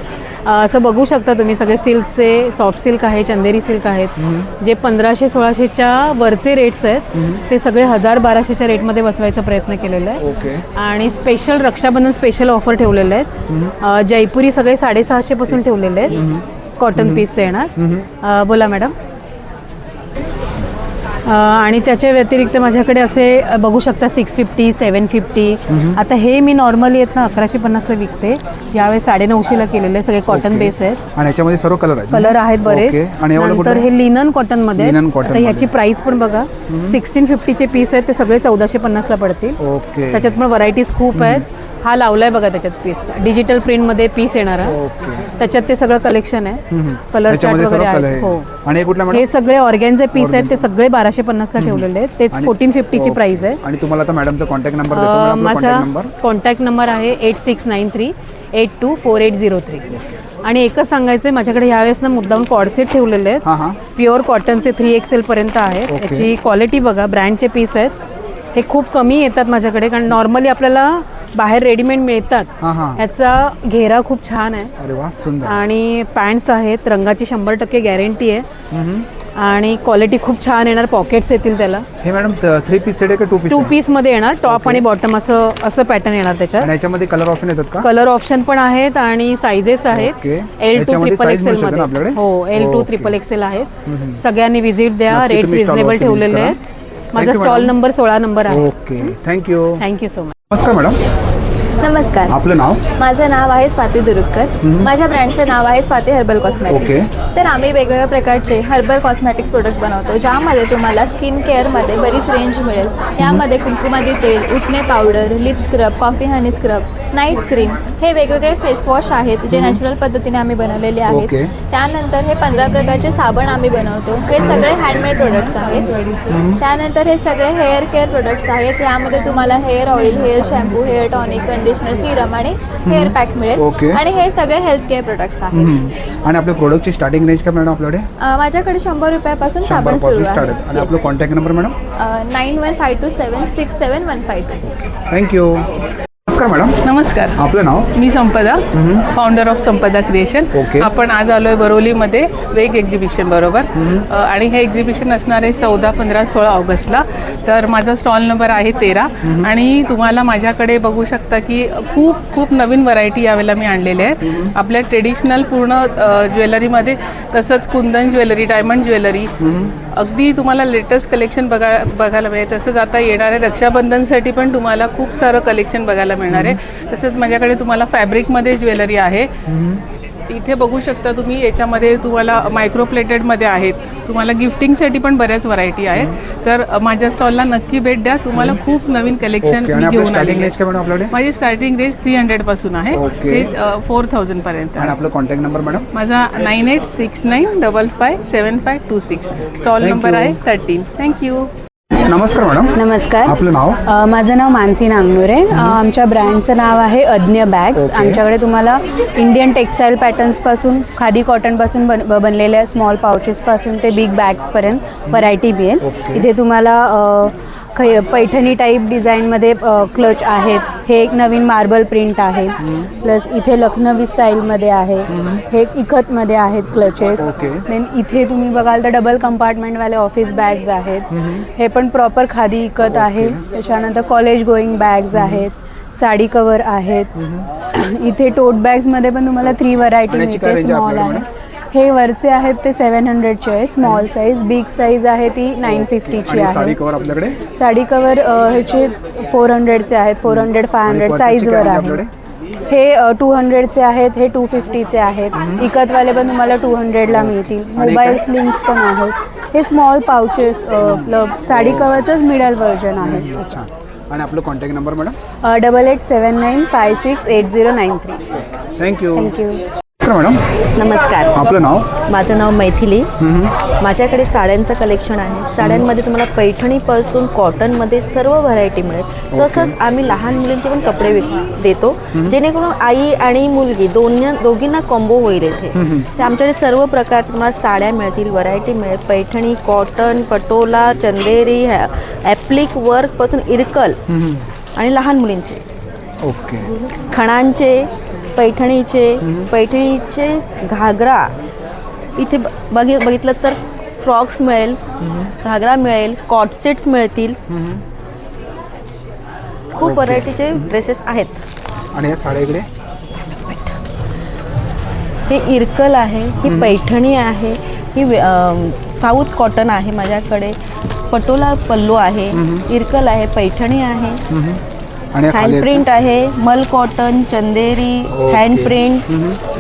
असं बघू शकता तुम्ही, सगळे सिल्कचे, सॉफ्ट सिल्क आहे, चंदेरी सिल्क आहेत, जे 1500-1600च्या वरचे रेट्स आहेत ते सगळे 1000-1200च्या रेटमध्ये बसवायचा प्रयत्न केलेला आहे. ओके. आणि स्पेशल रक्षाबंधन स्पेशल ऑफर ठेवलेले आहेत. जयपुरी सगळे 650 पासून ठेवलेले आहेत. कॉटन पीस येणार. बोला मॅडम. आणि त्याच्या व्यतिरिक्त माझ्याकडे असे बघू शकता 650, 750. आता हे मी नॉर्मली आहेत ना 1150ला विकते. यावेळेस 950ला केलेले सगळे कॉटन बेस आहेत. आणि याच्यामध्ये सर्व कलर आहेत? कलर आहेत बरेच. आणि नंतर हे लिनन कॉटन मध्ये. आता ह्याची प्राइस पण बघा, 1650चे पीस आहेत ते सगळे 1450ला पडतील. ओके. त्याच्यात पण व्हरायटीज खूप आहेत. हा लावलाय बघा त्याच्यात पीस, डिजिटल प्रिंट मध्ये पीस येणार. ओके. त्याच्यात ते सगळं कलेक्शन आहे. कलर चार्ट त्याच्यामध्ये सर्व वगैरे कलर आहे. हो. आहे आणि हे कुठला मॅडम? हे सगळे ऑर्गॅनचे पीस आहेत, ते सगळे 1250ला ठेवलेले आहेत. तेच 1450ची प्राइस आहे. आणि तुम्हाला आता मॅडमचा कॉन्टॅक्ट नंबर देतो. मॅडम, आपला माझा कॉन्टॅक्ट नंबर कॉन्टॅक्ट नंबर आहे 8693824803. आणि एकच सांगायचं आहे, माझ्याकडे यावेळेस ना मुद्दाम कॉर्डसेट ठेवलेले आहेत. हां हां प्युअर कॉटनचे 3XL पर्यंत आहेत. ओके. याची क्वालिटी बघा, ब्रँडचे पीस आहेत. हे खूप कमी येतात माझ्याकडे, कारण नॉर्मली आपल्याला बाहेर रेडीमेड मिळतात. हां हां. याचा घेरा खूप छान आहे. अरे वा, सुंदर. आणि पॅन्ट्स आहेत, रंगाची 100% गॅरंटी आहे. आणि क्वालिटी खूप छान येणार, पॉकेट्स येतील त्याला. हे मॅडम 3 पीस सेट आहे का 2 पीस? 2 पीस मध्ये येणार, टॉप आणि बॉटम असं पॅटर्न येणार त्याच्यात. आणि याच्यामध्ये कलर ऑप्शन येतात का? कलर ऑप्शन पण आहेत आणि सायझेस आहेत. ओके. L2 याच्यामध्ये size मिळू XXL शकते ना मध्ये. आपल्याकडे? हो, L2 ओके. XXL आहेत. सगळ्यांनी व्हिजिट द्या. नक्की रेट्स तुम्ही stall रिझनेबल वरती ठेवलेले visit आहेत. करा. माझा Thank you, stall madam. Number 16 number आहे. Okay, thank you. Thank you so much. नमस्कार मॅडम, नमस्कार, आपलं नाव? माझं नाव आहे स्वाती दुरुक्कर. माझ्या ब्रँडचं नाव आहे स्वाती हर्बल कॉस्मॅटिक्स. ओके. तर आम्ही वेगवेगळ्या प्रकारचे हर्बल कॉस्मॅटिक्स प्रोडक्ट बनवतो, ज्यामध्ये तुम्हाला स्किन केअरमध्ये बरीच रेंज मिळेल. यामध्ये कुंकुमादी तेल, उठणे पावडर, लिप स्क्रब, कॉफी हनी स्क्रब, नाईट क्रीम, हे वेगवेगळे फेस वॉश आहेत जे नॅचरल पद्धतीने आम्ही बनवलेले आहेत. ओके. त्यानंतर हे 15 प्रकारचे साबण आम्ही बनवतो. हे सगळे हँडमेड प्रोडक्ट्स आहेत. त्यानंतर हे सगळे हेअर केअर प्रोडक्ट्स आहेत. यामध्ये तुम्हाला hair oil, hair shampoo, hair tonic, conditioner, Serum आणि हेअर पॅक मिळेल. ओके. आणि हे सगळे हेल्थ केअर प्रोडक्ट्स आहेत. आणि आपल्या प्रोडक्टची स्टार्टिंग रेंज काय मॅडम आपल्याकडे? माझ्याकडे 100 रुपयापासून 100 साबण सुरू पासून स्टार्ट आहे. आहे. आणि आपलं कॉन्टॅक्ट नंबर मॅडम? 9152767152. थँक्यू. नमस्कार मॅडम, नमस्कार, आपलं नाव? मी Sampada, founder of Sampada creation. Okay. आपण आज आलो आहे बरोलीमध्ये वेग एक्झिबिशन बरोबर. आणि हे एक्झिबिशन असणार आहे 14, 15, 16 ऑगस्टला. तर माझा स्टॉल नंबर आहे 13. आणि तुम्हाला माझ्याकडे बघू शकता की खूप नवीन व्हरायटी यावेळेला मी आणलेले आहेत. आपल्या ट्रेडिशनल पूर्ण ज्वेलरीमध्ये, तसंच कुंदन ज्वेलरी, डायमंड ज्वेलरी, अगदी तुम्हाला लेटेस्ट कलेक्शन बघायला मिळेल. तसंच आता येणाऱ्या रक्षाबंधनसाठी पण तुम्हाला खूप सारं कलेक्शन बघायला मिळणार आहे. तसंच माझ्याकडे तुम्हाला फॅब्रिकमध्ये ज्वेलरी आहे. इथे बघू शकता तुम्ही, याच्यामध्ये तुम्हाला मायक्रो प्लेटेडमध्ये आहेत. तुम्हाला गिफ्टिंगसाठी पण बऱ्याच व्हरायटी आहेत. तर माझ्या स्टॉलला नक्की भेट द्या. तुम्हाला खूप नवीन कलेक्शन मी घेऊन आले. माझी स्टार्टिंग रेंज 300 पासून आहे ते 4000 पर्यंत. आणि आपलं कॉन्टॅक्ट नंबर मॅडम? माझा 9869557526. स्टॉल नंबर आहे 13. थँक्यू. नमस्कार मॅडम. नमस्कार, आपलं नाव? माझं नाव मानसी नांगनुरे. आमच्या ब्रँडचं नाव आहे अज्ञ बॅग्स. ओके. आमच्याकडे तुम्हाला इंडियन टेक्स्टाईल पॅटर्न्सपासून, खादी कॉटनपासून बनलेल्या स्मॉल पाउचेसपासून ते बिग बॅग्सपर्यंत व्हरायटी मिळेल. ओके. इथे तुम्हाला पैठणी टाईप डिझाईनमध्ये क्लच आहेत. हे एक नवीन मार्बल प्रिंट आहे. प्लस इथे लखनवी स्टाईलमध्ये आहे. हे इखतमध्ये आहेत क्लचेस. ओके. देन इथे तुम्ही बघाल तर डबल कंपार्टमेंटवाले ऑफिस बॅग्स आहेत. हे पण प्रॉपर खादी इकत आहे. त्याच्यानंतर कॉलेज गोईंग बॅग्स आहेत. साडी कवर आहेत. इथे टोट बॅग्समध्ये पण तुम्हाला 3 व्हरायटी मिळते. स्मॉल आहे, हे वरचे आहेत ते 700चे आहे. स्मॉल साईज, बिग साईज आहे ती 950ची आहे. साडी कवर आपल्याकडे? साडी कवर ह्याचे 400चे आहेत. 400, 500 साईजवर आहे. हे 200चे आहेत. हे 250चे आहेत. इकतवाले पण तुम्हाला 200ला मिळतील. मोबाईल स्लिंग्स पण आहेत. हे स्मॉल पाउचेस, साडी कवरचंच मिडल व्हर्जन आहे. आणि आपलं contact number madam? 8879568093. Thank you. Thank you. Madam, नमस्कार, आपलं नाव? माझं नाव मैथिली. माझ्याकडे साड्यांचं कलेक्शन आहे. साड्यांमध्ये तुम्हाला पैठणीपासून कॉटनमध्ये सर्व व्हरायटी मिळेल. तसंच आम्ही लहान मुलींचे पण कपडे देतो, जेणेकरून आई आणि मुलगी दोघींना कॉम्बो होईल इथे. तर आमच्याकडे सर्व प्रकारच्या तुम्हाला साड्या मिळतील, व्हरायटी मिळेल. पैठणी, कॉटन, पटोला, चंदेरी, ॲप्लिक वर्कपासून इरकल आणि लहान मुलींचे. ओके. खणांचे, पैठणीचे घागरा, इथे बघितलं तर फ्रॉक्स मिळेल, घागरा मिळेल, कॉटसेट्स मिळतील. खूप व्हरायटीचे ड्रेसेस आहेत. आणि या साड्या इकडे? हे इरकल आहे, ही पैठणी आहे, ही साऊथ कॉटन आहे माझ्याकडे. पटोला पल्लू आहे, इरकल आहे, पैठणी आहे, हँड प्रिंट आहे, मल कॉटन, चंदेरी, हँड प्रिंट,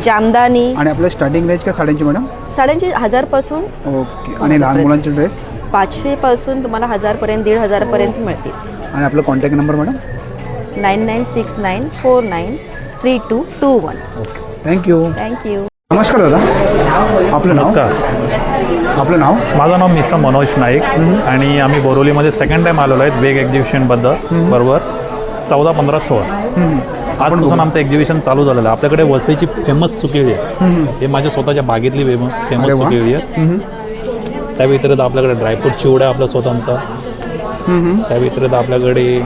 जामदानी. आणि आपलं स्टार्टिंग रेंज काय साड्यांची मॅडम? साड्यांची 1000 पासून. ओके. आणि लहान मुलांचे ड्रेस? 500 पासून तुम्हाला 1000 पर्यंत, 1500 पर्यंत मिळतील. आणि आपलं contact number madam? 9969493221. Okay, thank you. Thank you. नमस्कार दादा, आपलं नाव? नमस्कार, आपलं नाव? माझं नाव मिस्टर मनोज नाईक आणि आम्ही बोरिवलीमध्ये सेकंड टाईम आलेलो आहेत वेग एक्झिबिशनबद्दल बरोबर 14-15-16 आजपासून आमचं एक्झिबिशन चालू झालेलं आहे. आपल्याकडे वसईची फेमस सुकेळी आहे, हे माझ्या स्वतःच्या बागेतली फेमस सुकेळी आहे. त्या व्यतिरिक्त आपल्याकडे ड्रायफ्रूट चिवडा आहे आपला स्वतःचा. त्या व्यतिरिक्त आपल्याकडे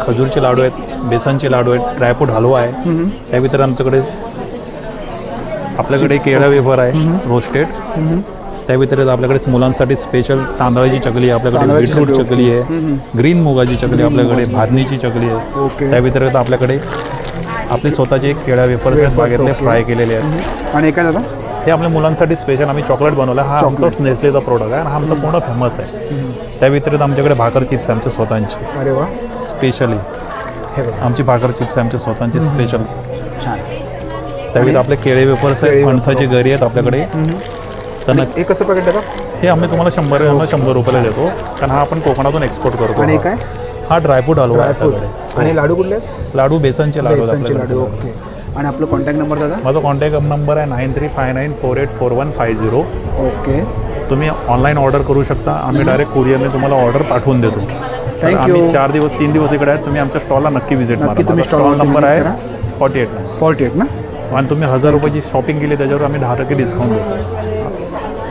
खजूरचे लाडू आहेत, बेसनचे लाडू आहेत, ड्रायफ्रूट हलवा आहे. त्या व्यतिरिक्त आमच्याकडे केळा वेफर आहे रोस्टेड. त्या व्यतिरिक्त आपल्याकडे मुलांसाठी स्पेशल तांदळाची चकली आहे, आपल्याकडे बीटरूट चकली आहे, ग्रीन मुगाची चकली आहे, आपल्याकडे भाजणीची चकली आहे. त्या व्यतिरिक्त आपल्याकडे आपले स्वतःचे केळा वेफर्स आहेत बागेतले फ्राय केलेले आहेत. आणि काय दादा? हे आपल्या मुलांसाठी स्पेशल आम्ही चॉकलेट बनवला. हा आमचाच नेसलेचा प्रोडक्ट आहे आणि हा आमचा पूर्ण फेमस आहे. त्या व्यतिरिक्त आमच्याकडे भाकर चिप्स आहे आमच्या स्वतःची. अरे वा, स्पेशली आमची भाकर चिप्स आहे आमच्या स्वतःची स्पेशल. छान. त्यावेळी आपले केळे वेफर्स आहेत, फणसाची गरी आहेत आपल्याकडे. तर हे कसं पॅकेट देतात? हे आम्ही तुम्हाला 100 रुपयाला देतो, कारण हा आपण कोकणातून एक्सपोर्ट करतो. आणि काय? हा ड्रायफ्रूट हलवा आहे आपल्याकडे. आणि लाडू कुठले आहेत? लाडू बेसनचे लाडू. ओके. आणि आपलं कॉन्टॅक्ट नंबर दादा? माझा कॉन्टॅक्ट नंबर आहे 9359484150. ओके. तुम्ही ऑनलाईन ऑर्डर करू शकता, आम्ही डायरेक्ट कुरिअरने तुम्हाला ऑर्डर पाठवून देतो. आम्ही 3 दिवस इकडे आहेत, तुम्ही आमच्या स्टॉलला नक्की व्हिजिट मारा. स्टॉल नंबर आहे 48 ना. आणि तुम्ही 1000 रुपयाची शॉपिंग केली त्याच्यावर आम्ही 10% डिस्काउंट देतो.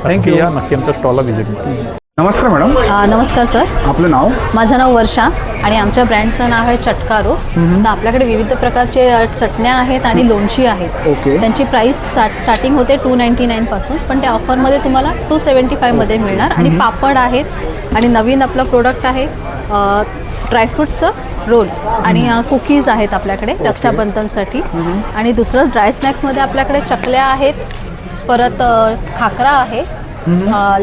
थँक्यू. या नक्की आमच्या स्टॉलला व्हिजिट करा. नमस्कार मॅडम. नमस्कार सर, आपलं नाव? माझं नाव वर्षा आणि आमच्या ब्रँडचं नाव आहे चटकारो. तर आपल्याकडे विविध प्रकारचे चटण्या आहेत आणि लोणची आहेत. ओके. त्यांची प्राईस स्टार्टिंग होते 299 पासून, पण त्या ऑफरमध्ये तुम्हाला 275 मध्ये मिळणार. आणि पापड आहेत आणि नवीन आपलं प्रोडक्ट आहे ड्रायफ्रूटचं रोल आणि कुकीज आहेत आपल्याकडे रक्षाबंधनसाठी. आणि दुसरं ड्राय स्नॅक्समध्ये आपल्याकडे चकल्या आहेत, परत खाकरा आहे,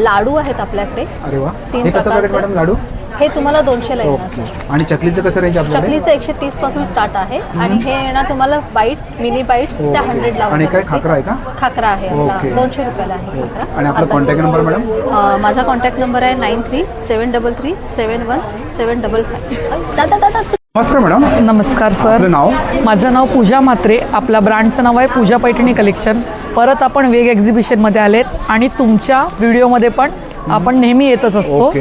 लाडू आहेत आपल्याकडे. अरे वा. 3 प्रकारचे मॅडम लाडू? हे तुम्हाला 200ला येणार सर. आणि चकलीचं कसं रेंज आपल्याकडे? चकलीचं 130 पासून स्टार्ट आहे आणि हे येणार तुम्हाला मिनी बाईट्स त्या 100 ला. आणि काय खाकरा आहे का? खाकरा आहे ओके. 200 रुपयाला आहे खाकरा. आणि आपला कॉन्टॅक्ट नंबर मॅडम? माझा कॉन्टॅक्ट नंबर आहे 9373371755. दादा नमस्कार मॅडम. नमस्कार सर. आपलं नाव? माझं नाव पूजा म्हात्रे. आपल्या ब्रँडचं नाव आहे पूजा पैठणी कलेक्शन. परत आपण वेग एक्झिबिशनमध्ये आलेत आणि तुमच्या व्हिडिओमध्ये पण आपण नेहमी येतच असतो.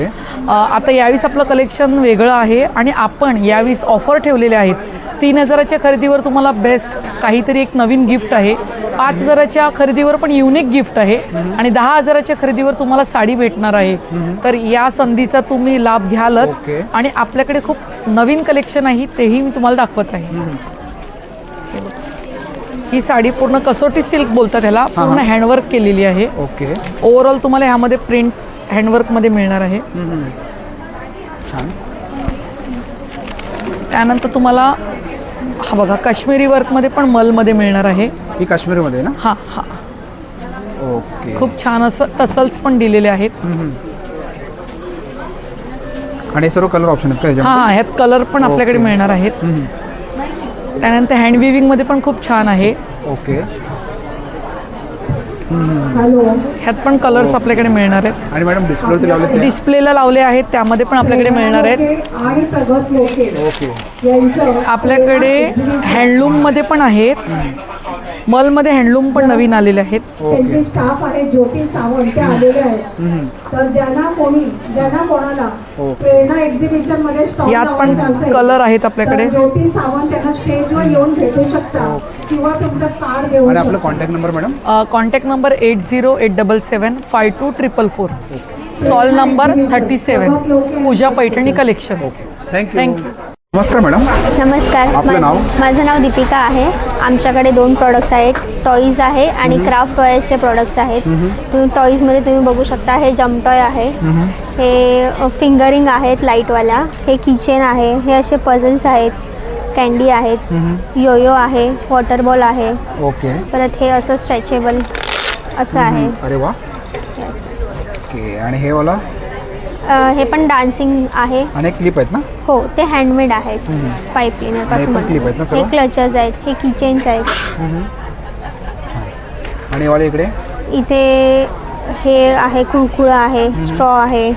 आता यावेळेस आपलं कलेक्शन वेगळं आहे आणि आपण यावेळेस ऑफर ठेवलेले आहेत. 3000च्या खरेदीवर तुम्हाला बेस्ट काहीतरी एक नवीन गिफ्ट आहे. 5000च्या खरेदीवर पण युनिक गिफ्ट आहे आणि 10,000च्या खरेदीवर तुम्हाला साडी भेटणार आहे. तर या संधीचा तुम्ही लाभ घ्यालच. आणि आपल्याकडे खूप नवीन कलेक्शन आहे, तेही मी तुम्हाला दाखवत आहे. ही साडी पूर्ण कसोटी सिल्क बोलतात त्याला, पूर्ण हँडवर्क केलेली आहे. ओके. ओव्हरऑल तुम्हाला ह्यामध्ये प्रिंट्स हँडवर्कमध्ये मिळणार आहे. छान. त्यानंतर तुम्हाला हा बघा काश्मीरी वर्कमध्ये पण मलमध्ये मिळणार आहे. ही काश्मीरमध्ये ना? हां हां. ओके. खूप छान असं टसल्स पण दिलेले आहेत. आणि सर्व कलर ऑप्शन आहेत का? हां, ह्यात कलर पण आपल्याकडे मिळणार आहेत. त्यानंतर हँड विविंगमध्ये पण खूप छान आहे. ओके. ह्यात पण कलर्स आपल्याकडे मिळणार आहेत. आणि मॅडम डिस्प्ले लावले? डिस्प्लेला लावले आहेत, त्यामध्ये पण आपल्याकडे मिळणार आहेत. ओके. आपल्याकडे हँडलूममध्ये पण आहेत. मलमध्ये हँडलूम पण नवीन आलेले आहेत. त्यांचे स्टाफ आहे ज्योती सावंत ते आलेले आहेत. तर ज्यांना कोणाला प्रेरणा एक्झिबिशन मध्ये स्टॉल यात पण कलर आहेत आपल्याकडे. ज्योती सावंत त्यांना स्टेजवर येऊन भेटू शकता किंवा तुमचं कार्ड घेऊन. आणि आपला contact number madam? Contact number 80877524. Stall number 37 पूजा पैठणी कलेक्शन. थँक्यू. नमस्कार मॅडम. नमस्कार. आपलं नाव? माझं नाव दीपिका आहे. आमच्याकडे 2 प्रॉडक्ट्स आहेत, टॉईज आहे आणि क्राफ्ट टॉयचे प्रॉडक्ट्स आहेत. तुम्ही टॉईजमध्ये तुम्ही बघू शकता, हे जम्प टॉय आहे, हे फिंगरिंग आहेत लाईटवाल्या, हे किचन आहे, हे असे पझल्स आहेत, कॅन्डी आहेत, योयो आहे, वॉटर बॉल आहे. ओके. परत हे असं स्ट्रेचेबल असं आहे. अरे वा. येस. ओके. आणि हे वाला? हे पण डान्सिंग आहे. आणि क्लिप आहेत ना? हो, ते हँडमेड आहेत. पाईपलाईन क्लिप आहेत ना? हे क्लचर्स आहेत, हे किचेन्स आहेत. आणि वाले इकडे? इथे हे आहे कुळकुळा आहे, स्ट्रॉ आहे,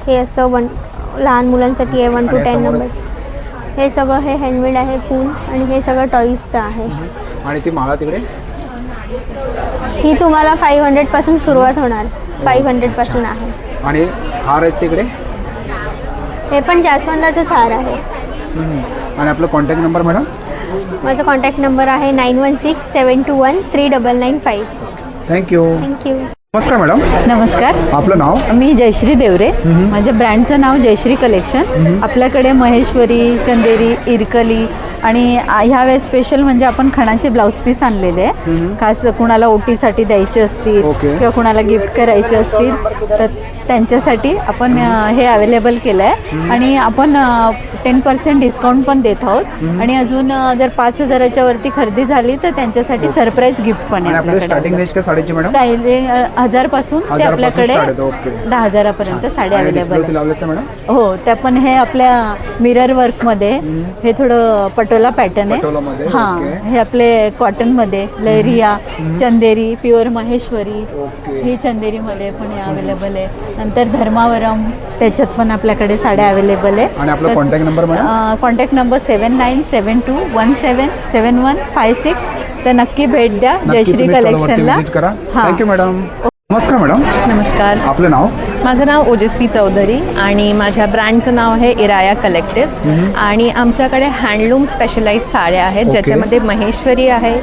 हे असं लहान मुलांसाठी आहे 1 to 10 नंबर्स. हे सगळं हे हँडमेड आहे फूल आणि हे सगळं टॉईजचं आहे. आणि ती माळा तिकडे? ही तुम्हाला 500 पासून सुरुवात होणार. 500 पासून आहे. आणि हार आहेत तिकडे? हे पण जास्वंदाचंच हार आहे. आणि आपला कॉन्टॅक्ट नंबर मॅडम? माझा कॉन्टॅक्ट नंबर आहे 9167213995. थँक्यू. थँक्यू. नमस्कार मॅडम. नमस्कार. आपलं नाव? मी जयश्री देवरे. माझ्या ब्रँडचं नाव जयश्री कलेक्शन. आपल्याकडे महेश्वरी, चंदेरी, इरकली आणि ह्या वेळेस स्पेशल म्हणजे आपण खणाचे ब्लाऊज पीस आणलेले आहे. खास कुणाला ओटीसाठी द्यायचे असतील किंवा कुणाला गिफ्ट करायचे असतील तर त्यांच्यासाठी आपण हे अवेलेबल केलं आहे. आणि आपण 10% डिस्काउंट पण देत आहोत. आणि अजून जर 5,000च्या वरती खरेदी झाली तर त्यांच्यासाठी सरप्राईज गिफ्ट पण आहे. स्टार्टिंग रेंज काय साडीची मॅडम? 1000 पासून ते आपल्याकडे 10,000पर्यंत साडी अवेलेबल आहे. हो, त्या पण हे आपल्या मिरर वर्कमध्ये हे थोडं पटोला पॅटर्न आहे. हां, हे आपले कॉटनमध्ये लहरिया, चंदेरी, प्युअर महेश्वरी ही चंदेरीमध्ये पण अवेलेबल आहे. नंतर धर्मावरम त्याच्यात पण आपल्याकडे साड्या अवेलेबल आहे. आणि आपला contact number madam? Contact number 7972177156. तर नक्की भेट द्या जयश्री कलेक्शनला. Thank you madam. नमस्कार मॅडम. नमस्कार. आपलं नाव? माझं नाव ओजस्वी चौधरी आणि माझ्या ब्रँडचं नाव आहे इराया कलेक्टिव्ह. आणि आमच्याकडे हँडलूम स्पेशलाइज साड्या आहेत ज्याच्यामध्ये महेश्वरी आहे,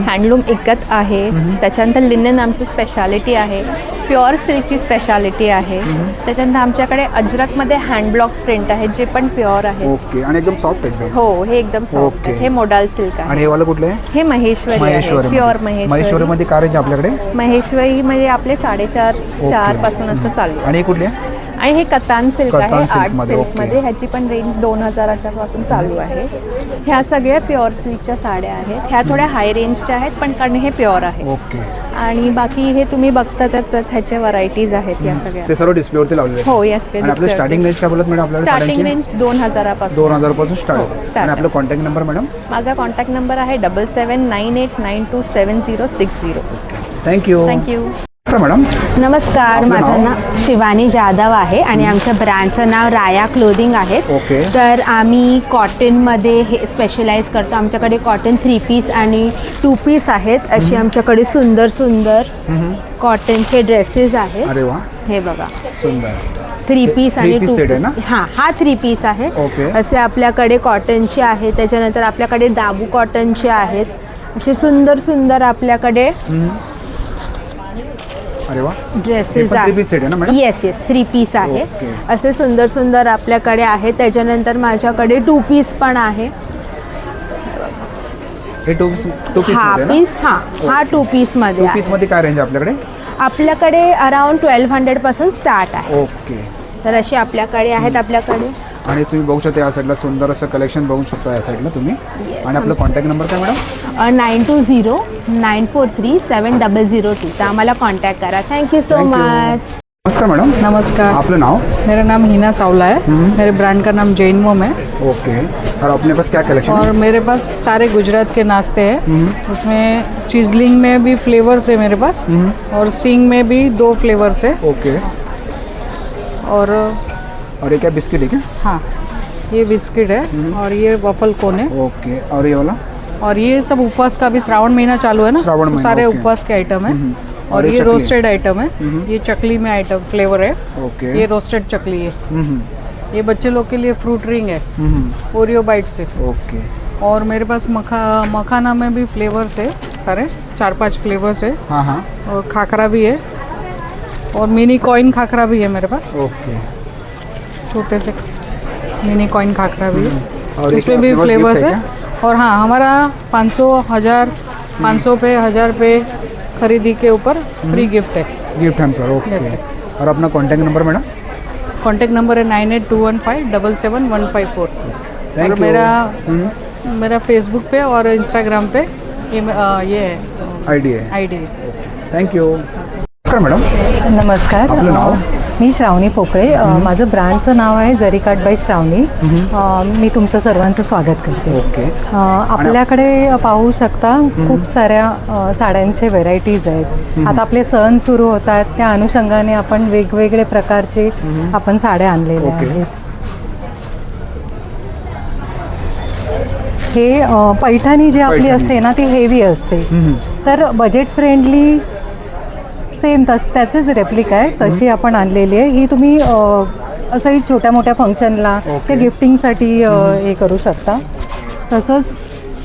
हँडलूम इकत आहे, त्याच्यानंतर लिनन आमची स्पेशालिटी आहे, प्युअर सिल्कची स्पेशालिटी आहे, त्याच्यानंतर आमच्याकडे अजरकमध्ये हँडब्लॉक प्रिंट आहे जे पण प्युअर आहे. ओके. आणि एकदम सॉफ्ट एकदम? हो, हे एकदम सॉफ्ट आहे. हे मोडाल सिल्क आहे. आणि हे वाला कुठलं आहे? हे महेश्वरी आहे, प्युअर महेश्वरी. महेश्वरीमध्ये काय रेंज आपल्याकडे? महेश्वरीमध्ये आपले 4.5 पासून असं चालू आहे. आणि कुठली आहे? आणि हे कतान सिल्क आहे, आर्ट सिल्कमध्ये. ह्याची पण रेंज 2000च्या पासून चालू आहे. ह्या सगळ्या प्युअर सिल्कच्या साड्या आहेत. ह्या थोड्या हाय रेंजच्या आहेत पण कारण हे प्युअर आहे. ओके. आणि बाकी हे तुम्ही बघता त्याच्यात ह्याचे व्हरायटीज आहेत या सगळ्या. ते सर्व डिस्प्लेवरती लावलेले आहेत? हो, येस. आणि आपलं स्टार्टिंग रेंज काय बोलत मॅडम आपल्याला? स्टार्टिंग रेंज 2000 पासून. 2000 पासून स्टार्ट. आणि आपलं कॉन्टॅक्ट नंबर मॅडम? माझा कॉन्टॅक्ट नंबर आहे 7798927060. थँक्यू. थँक्यू. मॅडम. नमस्कार. माझं नाव शिवानी जाधव आहे आणि आमच्या ब्रँडचं नाव राया क्लोदिंग आहे. ओके. तर आम्ही कॉटनमध्ये हे स्पेशलाइज करतो. आमच्याकडे कॉटन 3 पीस आणि 2 पीस आहेत. अशी आमच्याकडे सुंदर सुंदर कॉटनचे ड्रेसेस आहेत. अरे वा. हे बघा, सुंदर 3 पीस आणि 2 सेट आहे ना? हां, हा 3 पीस आहे. ओके. असे आपल्याकडे कॉटनचे आहेत. त्याच्यानंतर आपल्याकडे दाबू कॉटनचे आहेत. असे सुंदर सुंदर आपल्याकडे अरे वा ड्रेसेस आहे. 3 पीस सेट आहे ना मॅडम? येस 3 पीस आहे. असे सुंदर सुंदर आपल्याकडे आहे. त्याच्यानंतर माझ्याकडे 2 पीस पण आहे. हे 2 पीस हा पीस हा 2 पीस मध्ये 2 पीस मध्ये काय रेंज आपल्याकडे? आपल्याकडे अराउंड 1200 पासून स्टार्ट आहे. ओके. तर असे आपल्याकडे आहेत. आपल्याकडे आणि तुम्ही बघू शकता या साईडला सुंदर असं कलेक्शन बघू शकता या साईडला तुम्ही. आणि आपलं कॉन्टॅक्ट नंबर काय मॅडम? 9209437002. तर आम्हाला कॉन्टॅक्ट करा. Thank you so much. नमस्कार मैडम. नमस्कार. आपका नाम? मेरा नाम हीना सावला है। मेरे ब्रांड का नाम जैन मोम है। ओके। और अपने पास क्या कलेक्शन और है? मेरे पास सारे गुजरात के नाश्ते हैं। उसमें चीजलिंग में भी फ्लेवर्स है मेरे पास और सींग में भी 2 फ्लेवर्स है। ओके। और ये क्या बिस्किट है क्या? हाँ, ये बिस्किट है और ये वफल कोन है। ओके। और ये वाला? और ये सब उपवास का भी श्रावण महीना चालू है ना, श्रावण तो महीना, सारे ओके। उपवास के आइटम है। और ये चकली रोस्टेड आइटम है। ये चकली में आइटम फ्लेवर है। ओके। ये रोस्टेड चकली है। ये बच्चे लोग के लिए फ्रूट रिंग है, ओरियो बाइट से। ओके। और मेरे पास मखाना में भी फ्लेवर्स है, सारे 4-5 फ्लेवर्स है। हाँ हाँ। और खाखरा भी है और मिनी कॉइन खाखरा भी है मेरे पास। ओके। छोटे से मिनी कॉइन खाखरा भी है। और ये इसमें क्या भी आपके पास फ्लेवर्स गिफ्ट है। है और हाँ, हमारा 500, 1000, 500 पे 1000 पे खरीदी के ऊपर फ्री गिफ्ट है। Gift hamper. ओके। और अपना contact number madam? Contact number है 9821577154। Thank और you. मेरा फेसबुक पे और इंस्टाग्राम पे ये है आईडी है। आईडी। Thank you. नमस्कार मॅडम. नमस्कार. आपलं नाव? मी श्रावणी पोकळे. माझं ब्रँडचं नाव आहे जरीकाट बाय श्रावणी. मी तुमचं सर्वांचं स्वागत करते. ओके. आपल्याकडे पाहू शकता खूप साऱ्या साड्यांचे व्हेरायटीज आहेत. आता आपले सण सुरू होतात, त्या अनुषंगाने आपण वेगवेगळे प्रकारचे आपण साड्या आणलेल्या आहेत. हे पैठणी जी आपली असते ना ती हेवी असते, तर बजेट फ्रेंडली सेम त्याचेच रेप्लिका आहे, तशी आपण आणलेली आहे. ही तुम्ही असंही छोट्या मोठ्या फंक्शनला किंवा गिफ्टिंगसाठी हे करू शकता. तसंच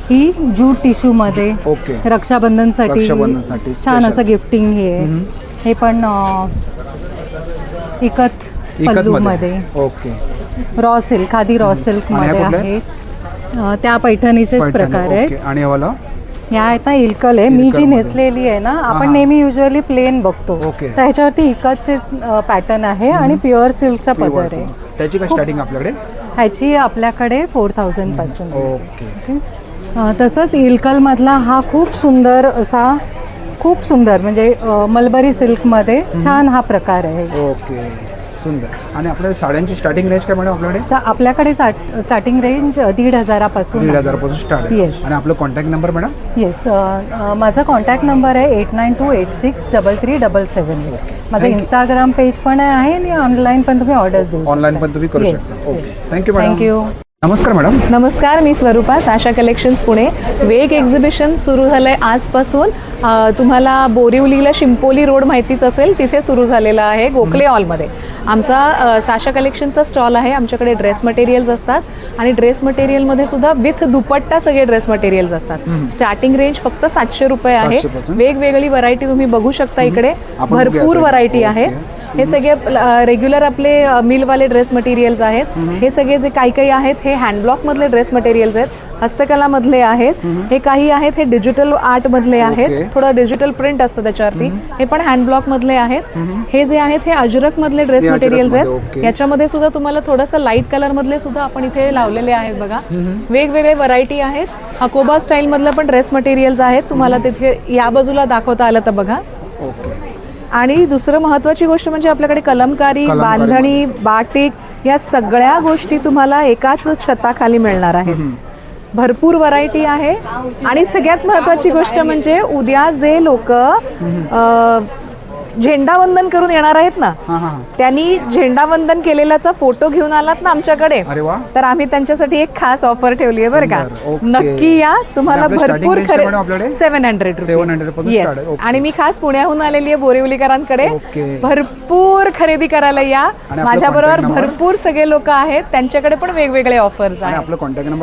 ही जूट टिश्यूमध्ये रक्षाबंधनसाठी छान असं गिफ्टिंग हे आहे. हे पण इकत पल्लूमध्ये रॉ सिल्क, खादी रॉ सिल्कमध्ये आहे. त्या पैठणीचेच प्रकार आहेत. आणि ह्या आता इल्कल आहे. मी जी नेसलेली आहे ना, आपण नेहमी युजली प्लेन बघतो, तर ह्याच्यावरती इकतचे पॅटर्न आहे आणि प्युअर सिल्कचा पदर आहे. त्याची काय स्टार्टिंग आपल्याकडे? ह्याची आपल्याकडे 4000 पासून. तसंच इल्कलमधला हा खूप सुंदर असा, खूप सुंदर म्हणजे मलबरी सिल्कमध्ये छान हा प्रकार आहे. ओके, सुंदर. आणि आपल्या साड्यांची स्टार्टिंग रेंज काय मॅडम आपल्याकडे? आपल्याकडे स्टार्टिंग रेंज 1500 पासून. 1500 पासून स्टार्ट. येस. आणि आपलं कॉन्टॅक्ट नंबर मॅडम? येस, माझा कॉन्टॅक्ट नंबर आहे 8928633377. माझं इंस्टाग्राम पेज पण आहे आणि ऑनलाईन पण तुम्ही ऑर्डर्स देऊ. ऑनलाईन पण तुम्ही करू शकता. Okay, thank you madam. थँक्यू. नमस्कार मॅडम. नमस्कार, मी स्वरूपा, साशा कलेक्शन्स पुणे. वेग एक्झिबिशन सुरू झालं आहे आजपासून. तुम्हाला बोरिवलीला शिंपोली रोड माहितीच असेल, तिथे सुरू झालेला आहे गोखले हॉलमध्ये. आमचा साशा कलेक्शनचा स्टॉल आहे. आमच्याकडे ड्रेस मटेरियल्स असतात आणि ड्रेस मटेरियलमध्ये सुद्धा विथ दुपट्टा सगळे ड्रेस मटेरियल्स असतात. स्टार्टिंग रेंज फक्त 700 रुपये आहे. वेगवेगळी व्हरायटी तुम्ही बघू शकता इकडे, भरपूर व्हरायटी आहे. हे सगळे रेग्युलर आपले मिलवाले ड्रेस मटेरियल्स आहेत. हे सगळे जे काही काही आहेत हे हँडब्लॉकमधले ड्रेस मटेरियल्स आहेत, हस्तकलामधले आहेत. हे काही आहेत हे डिजिटल आर्टमधले आहेत, थोडं डिजिटल प्रिंट असतं त्याच्यावरती. हे पण हँडब्लॉकमधले आहेत. हे जे आहेत हे अजरकमधले ड्रेस मटेरियल्स आहेत. याच्यामध्ये सुद्धा तुम्हाला थोडंसं लाईट कलरमधले सुद्धा आपण इथे लावलेले आहेत बघा. वेगवेगळे व्हरायटी आहेत. अकोबा स्टाईलमधलं पण ड्रेस मटेरियल्स आहेत. तुम्हाला तिथे या बाजूला दाखवता आलं तर बघा. आणि दुसरं महत्त्वाची गोष्ट म्हणजे आपल्याकडे कलमकारी, बांधणी, बाटिक या सगळ्या गोष्टी तुम्हाला एकाच छताखाली मिळणार आहेत. भरपूर व्हरायटी आहे. आणि सगळ्यात महत्त्वाची गोष्ट म्हणजे उद्या जे लोक झेंडावंदन करून येणार आहेत ना, त्यांनी झेंडावंदन केलेल्याचा फोटो घेऊन आलात ना आमच्याकडे, तर आम्ही त्यांच्यासाठी एक खास ऑफर ठेवली आहे बरं का. नक्की या, तुम्हाला भरपूर 700 येस. आणि मी खास पुण्याहून आलेली आहे बोरिवलीकरांकडे. भरपूर खरेदी करायला या. माझ्याबरोबर भरपूर सगळे लोक आहेत, त्यांच्याकडे पण वेगवेगळे ऑफर्स आहेत.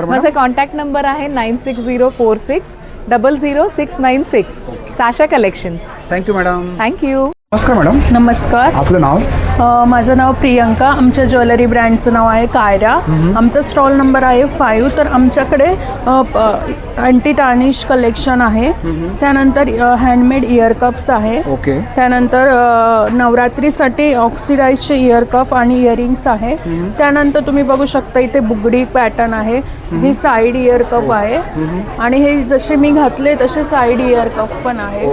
माझा कॉन्टॅक्ट नंबर आहे 9604600696. Sasha collections. Thank you madam. Thank you. नमस्कार मॅडम. नमस्कार. आपलं नाव? माझं नाव प्रियंका. आमच्या ज्वेलरी ब्रँडचं नाव आहे कायरा. आमचा स्टॉल नंबर आहे 5. तर आमच्याकडे अँटी टार्निश कलेक्शन आहे. त्यानंतर हँडमेड इयर कप्स आहे. त्यानंतर नवरात्रीसाठी ऑक्सिडाईजचे इयर कप आणि इयरिंग्स आहे. त्यानंतर तुम्ही बघू शकता इथे बुगडी पॅटर्न आहे. हे साईड इयर कप आहे. आणि हे जसे मी घातले तसे साईड इयर कप पण आहे.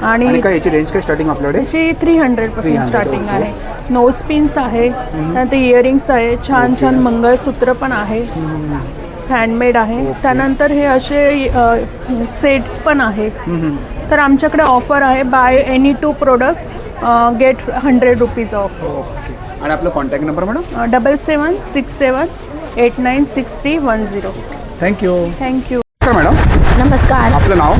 आणि याची रेंज काय स्टार्टिंग आपल्याकडे? 300 पासून स्टार्टिंग आहे. नोज पिन्स आहे, त्यानंतर इयरिंग्स आहे, छान छान मंगळसूत्र पण आहे, हँडमेड आहे. त्यानंतर हे असे सेट्स पण आहेत. तर आमच्याकडे ऑफर आहे buy any 2 product get 100 rupees off. आणि आपलं contact number madam? 7767896310. Thank you. Thank you. Madam. नमस्कार. आपलं नाव?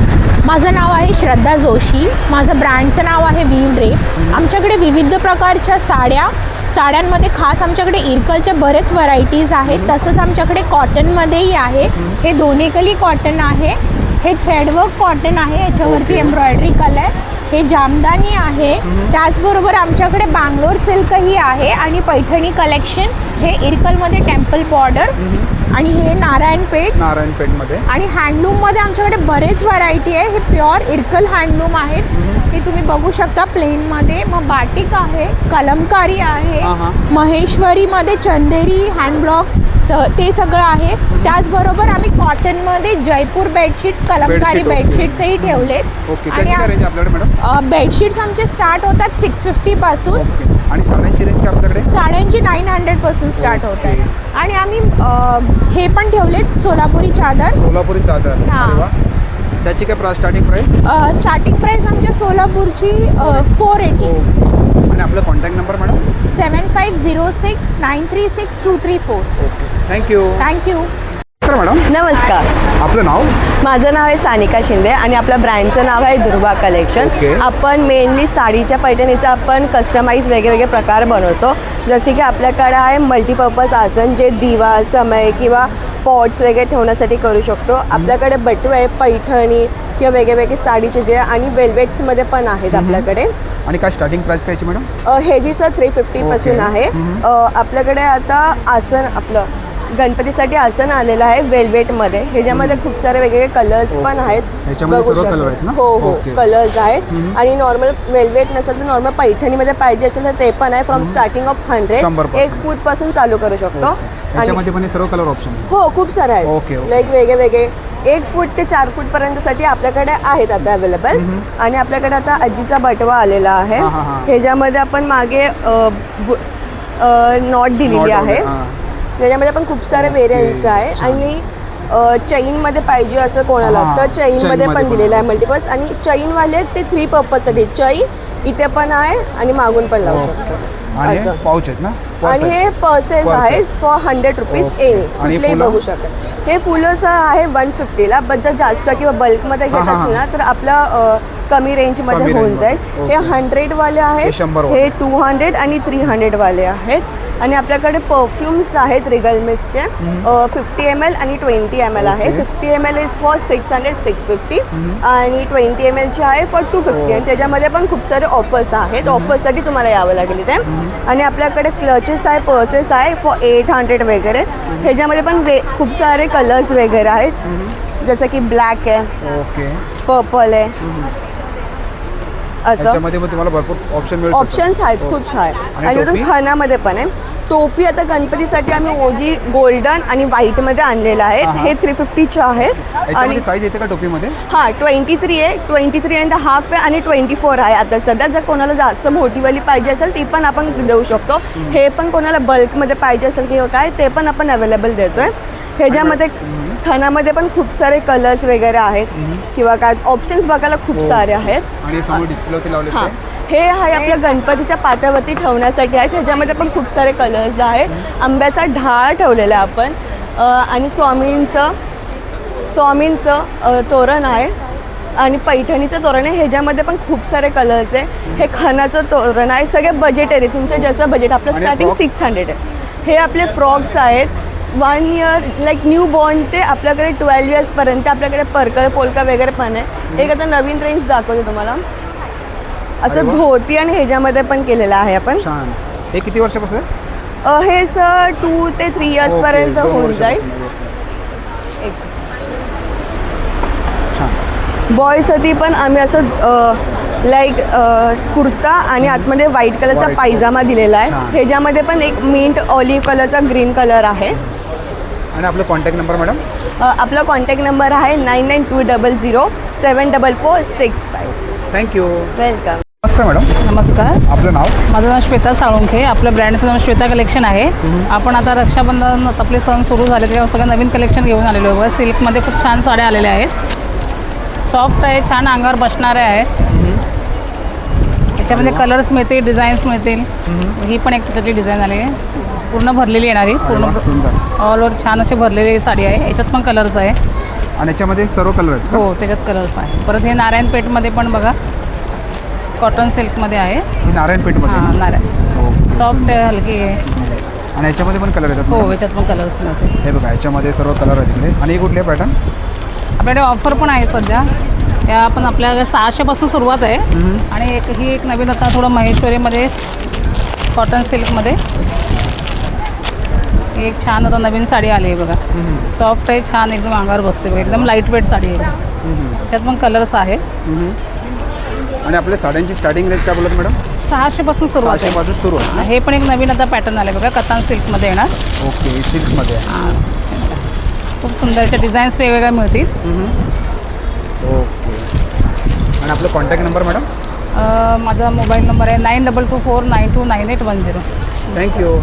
माझं नाव आहे श्रद्धा जोशी. माझं ब्रँडचं नाव आहे वीव ड्रेप. आमच्याकडे विविध प्रकारच्या साड्यांमध्ये खास आमच्याकडे इरकलच्या बरेच व्हरायटीज आहेत. तसंच आमच्याकडे कॉटनमध्येही आहे. हे दोन्हीकली कॉटन आहे, हे थ्रेडवर्क कॉटन आहे, याच्यावरती एम्ब्रॉयडरी कलर, हे जामदानी आहे. त्याचबरोबर आमच्याकडे बँगलोर सिल्कही आहे आणि पैठणी कलेक्शन, हे इरकलमध्ये टेम्पल बॉर्डर आणि हे नारायणपेठमध्ये. आणि हँडलूममध्ये आमच्याकडे बरेच व्हरायटी आहे. हे प्युअर इरकल हँडलूम आहेत. हे तुम्ही बघू शकता प्लेनमध्ये. मग बाटिक आहे, कलमकारी आहे, महेश्वरीमध्ये चंदेरी हँडब्लॉक ते सगळं आहे. त्याचबरोबर आम्ही कॉटनमध्ये जयपूर बेडशीट्स, कलमकारी बेडशीट्सही ठेवलेत. आणि बेडशीट्स आमचे स्टार्ट होतात 650 पासून. आणि साड्यांची रेंज आपल्याकडे? साड्यांची 900 पासून स्टार्ट होत आहे. आणि आम्ही हे पण ठेवलेत सोलापुरी चादर. हां. त्याची काय स्टार्टिंग प्राइस? स्टार्टिंग प्राइस आमच्या सोलापूरची 480. आणि आपला contact number madam? 7506936234. Thank you. Thank you. नमस्कार मॅडम. नमस्कार. आपलं नाव? माझं नाव आहे सानिका शिंदे आणि आपल्या ब्रँडचं नाव आहे दुर्वा कलेक्शन. आपण मेनली साडीच्या पैठणीचा आपण कस्टमाइज वेगवेगळे प्रकार बनवतो. जसे की आपल्याकडे आहे मल्टीपर्पज आसन जे दिवा समय किंवा पॉट्स वगैरे ठेवण्यासाठी करू शकतो. आपल्याकडे बटवे आहे, पैठणी किंवा वेगवेगळे साडीचे जे आणि वेल्वेट्समध्ये पण आहेत आपल्याकडे. आणि काय स्टार्टिंग प्राइस काय मॅडम? हे जी सर 350 पासून आहे. आपल्याकडे आता आसन आपलं गणपतीसाठी आसन आलेलं आहे वेल्वेटमध्ये. ह्याच्यामध्ये खूप सारे वेगवेगळे कलर्स पण आहेत. हो हो कलर्स आहेत. आणि नॉर्मल वेल्वेट नसेल तर नॉर्मल पैठणीमध्ये पाहिजे असेल तर ते पण आहे. फ्रॉम स्टार्टिंग ऑफ 100 1 फूट पासून चालू करू शकतो. त्याच्यामध्ये पण सर्व कलर ऑप्शन हो खूप सारे आहेत. लाईक वेगळे 1 फूट ते 4 फूट पर्यंतसाठी आपल्याकडे आहेत आता अवेलेबल. आणि आपल्याकडे आता आजीचा बटवा आलेला आहे. ह्याच्यामध्ये आपण मागे नॉट दिलेली आहे. त्याच्यामध्ये पण खूप सारे व्हेरियंट्स आहे. आणि चैनमध्ये पाहिजे असं कोणाला तर चैनमध्ये पण दिलेलं आहे मल्टिपर्पज. आणि चैनवाले ते 3 पर्पजसाठी चैन इथे पण आहे आणि मागून पण लावू शकतो. आणि पाऊच आहेत ना. आणि हे पर्सेस आहेत फॉर 100 रुपीज एनी कुठलेही बघू शकता. हे फुलं आहे 150ला. बट जर जास्त किंवा बल्कमध्ये घेत असेल ना तर आपलं कमी रेंजमध्ये होऊन जाईल. हे 100 वाले आहेत, हे 200 आणि 300 वाले आहेत. आणि आपल्याकडे परफ्युम्स आहेत रिगल मिस्टचे 50 ml आणि 20 ml आहे. 50 ml इज फॉर 600-650 आणि 20 ml चे आहे फॉर 250. आणि त्याच्यामध्ये पण खूप सारे ऑफर्स आहेत. ऑफर्ससाठी तुम्हाला यावं लागेल इथे. आणि आपल्याकडे क्लचेस आहे, पर्सेस आहे फॉर 800 वगैरे. ह्याच्यामध्ये पण खूप सारे कलर्स वगैरे आहेत. जसं की ब्लॅक आहे, पर्पल आहे. त्याच्यामध्ये पण तुम्हाला भरपूर ऑप्शन मिळू ऑप्शन्स आहेत खूप आहे. आणि अजून खणामध्ये पण आहे. टोपी आता गणपतीसाठी आम्ही ओजी गोल्डन आणि व्हाईटमध्ये आणलेलं आहे. हे 350चे आहेत. आणि साईज येते का टोपीमध्ये? हां 23 आहे, 23.5 आहे आणि 24 आहे. आता सध्या जर कोणाला जास्त मोठीवाली पाहिजे असेल ती पण आपण देऊ शकतो. हे पण कोणाला बल्कमध्ये पाहिजे असेल किंवा काय ते पण आपण अवेलेबल देतो आहे. ह्याच्यामध्ये खणामध्ये पण खूप सारे कलर्स वगैरे आहेत किंवा काय ऑप्शन्स बघायला खूप सारे आहेत. आणि समोर डिस्प्लेवरती लावले हां हे आहे आपल्या गणपतीच्या पाटावरती ठेवण्यासाठी आहे. ह्याच्यामध्ये पण खूप सारे कलर्स आहे. आंब्याचा ढाळ ठेवलेला आहे आपण. आणि स्वामींचं तोरण आहे आणि पैठणीचं तोरण आहे. ह्याच्यामध्ये पण खूप सारे कलर्स आहे. हे खणाचं तोरण आहे. सगळे बजेट आहे तुमचं जसं बजेट. आपलं स्टार्टिंग 600 आहे. हे आपले फ्रॉक्स आहेत 1 इयर लाईक न्यू बॉर्न ते आपल्याकडे 12 इयर्सपर्यंत. आपल्याकडे पर्कल पोलका वगैरे पण आहे. एक आता नवीन रेंज दाखवते तुम्हाला. असं धोती आणि ह्याच्यामध्ये पण केलेलं आहे आपण. हे किती वर्षापासून? हे सर 2 ते 3 इयर्सपर्यंत होऊन जाईल. बॉयसाठी पण आम्ही असं लाईक कुर्ता आणि आतमध्ये व्हाईट कलरचा पायजामा दिलेला आहे. ह्याच्यामध्ये पण एक मिंट ऑलिव्ह कलरचा ग्रीन कलर आहे. आणि आपला कॉन्टॅक्ट नंबर मॅडम? आपला कॉन्टॅक्ट नंबर आहे 9920074465. थँक्यू. वेलकम. नमस्कार मॅडम. नमस्कार. आपलं नाव? माझं नाव श्वेता साळुंखे. आपल्या ब्रँडचं नाव श्वेता कलेक्शन आहे. आपण आता रक्षाबंधन आपले सण सुरू झाले तेव्हा सगळं नवीन कलेक्शन घेऊन आलेलो आहे. सिल्कमध्ये खूप छान साड्या आलेल्या आहेत. सॉफ्ट आहे, छान अंगावर बसणाऱ्या आहेत. याच्यामध्ये कलर्स मिळतील, डिझाईन्स मिळतील. ही पण एक त्याच्यातली डिझाईन आली आहे. पूर्ण भरलेली येणारी, पूर्ण ऑल ओव्हर छान अशी भरलेली साडी आहे. याच्यात पण कलर्स आहे. आणि याच्यामध्ये सर्व कलर आहेत? हो त्याच्यात कलर्स आहे. परत हे नारायणपेठमध्ये पण बघा कॉटन सिल्कमध्ये आहे. नारायणपेठमध्ये? हां नारायण. सॉफ्ट आहे, हलकी आहे. आणि याच्यामध्ये पण कलर येतात? हो याच्यात पण कलर्स मिळते. हे बघा याच्यामध्ये सर्व कलर आहेत इकडे. आणि कुठले पॅटर्न? आपल्याकडे ऑफर पण आहे सध्या. या पण आपल्याकडे 600 पासून सुरुवात आहे. आणि ही एक नवीन आता थोडं महेश्वरीमध्ये कॉटन सिल्कमध्ये एक छान आता नवीन साडी आली आहे बघा. सॉफ्ट आहे, छान एकदम अंगावर बसते बघा. एकदम लाईट वेट साडी आहे. त्यात पण कलर्स आहे. आणि आपल्या साड्यांची स्टार्टिंग रेंज काय बोलत मॅडम? 600 पासून सुरुवात आहे. 600 पासून सुरू आहे. हे पण एक नवीन आता पॅटर्न आले बघा कतान सिल्कमध्ये येणार. ओके सिल्कमध्ये. खूप सुंदर याच्या डिझाईन्स वेगवेगळ्या मिळतील. ओके. आणि आपला कॉन्टॅक्ट नंबर मॅडम? माझा मोबाईल नंबर आहे 9224929810. थँक्यू.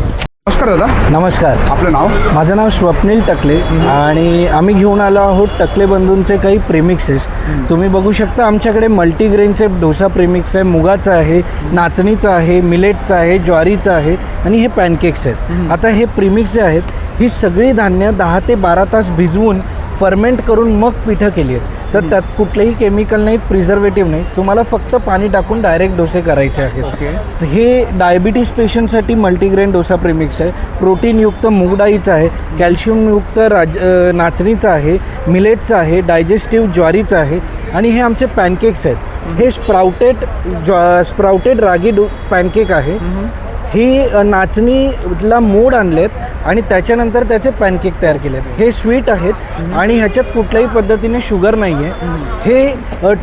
नमस्कार दादा. नमस्कार. आपलं नाव? माझं नाव स्वप्नील टकले आणि आम्ही घेऊन आलो आहोत टकले बंधूंचे काही प्रेमिक्सेस. तुम्ही बघू शकता आमच्याकडे मल्टीग्रेनचे डोसा प्रेमिक्स आहे, मुगाचं आहे, नाचणीचं आहे, मिलेटचं आहे, ज्वारीचं आहे आणि हे पॅनकेक्स आहेत. आता हे प्रेमिक्स जे आहेत ही सगळी धान्य 10 ते 12 तास भिजवून फर्मेंट करून मग पिठं केली आहेत. तर त्यात कुठलेही केमिकल नाहीत, प्रिझर्वेटिव्ह नाही. तुम्हाला फक्त पाणी टाकून डायरेक्ट डोसे करायचे आहेत. हे डायबिटीज पेशंटसाठी मल्टीग्रेन डोसा प्रेमिक्स आहे. प्रोटीनयुक्त मूग डाळीचं आहे, कॅल्शियमयुक्त नाचणीचं आहे, मिलेटचं आहे, डायजेस्टिव्ह ज्वारीचं आहे आणि हे आमचे पॅनकेक्स आहेत. हे स्प्राउटेड रागी पॅनकेक आहे. ही नाचणीला मोड आणलेत आणि त्याच्यानंतर त्याचे पॅनकेक तयार केलेत. हे स्वीट आहेत आणि ह्याच्यात कुठल्याही पद्धतीने शुगर नाही आहे. हे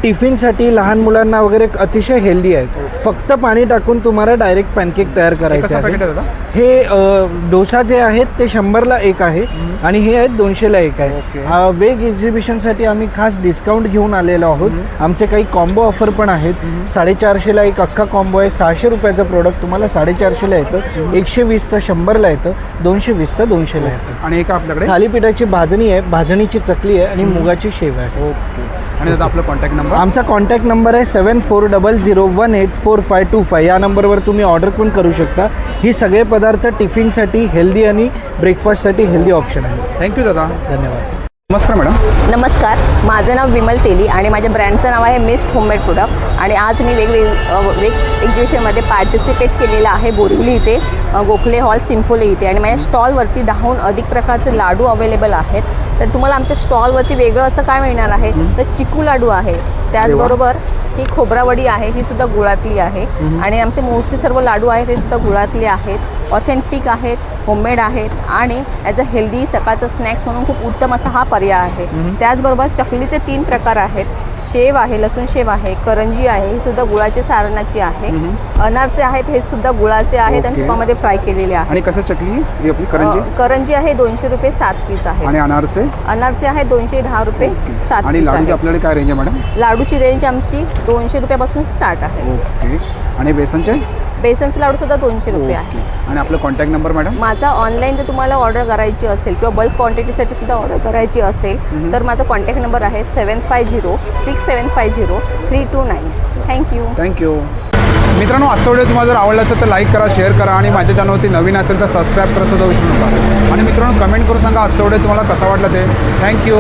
टिफिनसाठी लहान मुलांना वगैरे अतिशय हेल्दी आहेत. फक्त पाणी टाकून तुम्हाला डायरेक्ट पॅनकेक तयार करायचे आहे. हे डोसा जे आहेत ते 100ला एक आहे आणि हे आहेत 200ला एक आहे. वेग एक्झिबिशनसाठी आम्ही खास डिस्काउंट घेऊन आलेलो आहोत. आमचे काही कॉम्बो ऑफर पण आहेत. 450ला एक अख्खा कॉम्बो आहे. 600 रुपयाचं प्रोडक्ट तुम्हाला 450ला येतं, 120चं 100ला येतं, 220चं 200ला येतं. आणि एक आपल्याकडे थालीपीठाची भाजणी आहे, भाजणीची चकली आहे आणि मुगाची शेव आहे. ओके. आणि दादा आपला कॉन्टॅक्ट नंबर? आमचा कॉन्टॅक्ट नंबर आहे 7400184525. या नंबरवर तुम्ही ऑर्डर पण करू शकता. ही सगळे पदार्थ टिफिनसाठी हेल्दी आणि ब्रेकफास्टसाठी हेल्दी ऑप्शन आहे. थँक्यू दादा. धन्यवाद. नमस्कार मॅडम. नमस्कार, माझं नाव विमल तेली आणि माझ्या ब्रँडचं नाव आहे मिस्ट होममेड प्रोडक्ट. आणि आज मी वेग एक्झिबिशनमध्ये पार्टिसिपेट केलेलं आहे बोरिवली इथे, गोखले हॉल सिम्पोली इथे. आणि माझ्या स्टॉलवरती 10हून अधिक प्रकारचे लाडू अवेलेबल आहेत. तर तुम्हाला आमच्या स्टॉलवरती वेगळं असं काय मिळणार आहे तर चिकू लाडू आहे, त्याचबरोबर ही खोबरावडी आहे, ही सुद्धा गुळातली आहे. आणि आमचे मोस्टली सर्व लाडू आहेत ते सुद्धा गुळातले आहेत, ऑथेंटिक आहेत, होममेड आहेत आणि ॲज अ हेल्दी सकाळचा स्नॅक्स म्हणून खूप उत्तम असा हा पर्याय आहे. त्याचबरोबर चकलीचे 3 प्रकार आहेत. शेव आहे, लसूण शेव आहे, करंजी आहे, ही सुद्धा गुळाच्या सारणाची आहे. अनारचे आहेत, हे सुद्धा गुळाचे आहेत आणि तुपामध्ये फ्राय केलेले आहेत. आणि कसं चकली ही आपली करंजी? करंजी आहे 200 रुपये 7 पीस आहे. आणि अनारसे? अनारसे आहे 210 रुपये 7 आणि पीस लाडूची आहे. आपल्याकडे काय रेंज आहे मॅडम? लाडूची रेंज आमची 200 रुपयापासून स्टार्ट आहे. ओके. आणि बेसनचे? बेसनचे लाडू सुद्धा 200 रुपये आहे. आणि आपलं कॉन्टॅक्ट नंबर मॅडम? माझा ऑनलाईन जर तुम्हाला ऑर्डर करायची असेल किंवा बल्क क्वांटिटीसाठी सुद्धा ऑर्डर करायची असेल तर माझा कॉन्टॅक्ट नंबर आहे 7506750329. थँक्यू. मित्रांनो, आजचा व्हिडिओ तुम्हाला जर आवडला असेल तर लाईक करा, शेअर करा आणि माझ्या चॅनलवरती नवीन असेल तर सबस्क्राईब करत सुद्धा विसरू नका. आणि मित्रांनो, कमेंट करून सांगा आजचा व्हिडिओ तुम्हाला कसा वाटला ते. थँक्यू.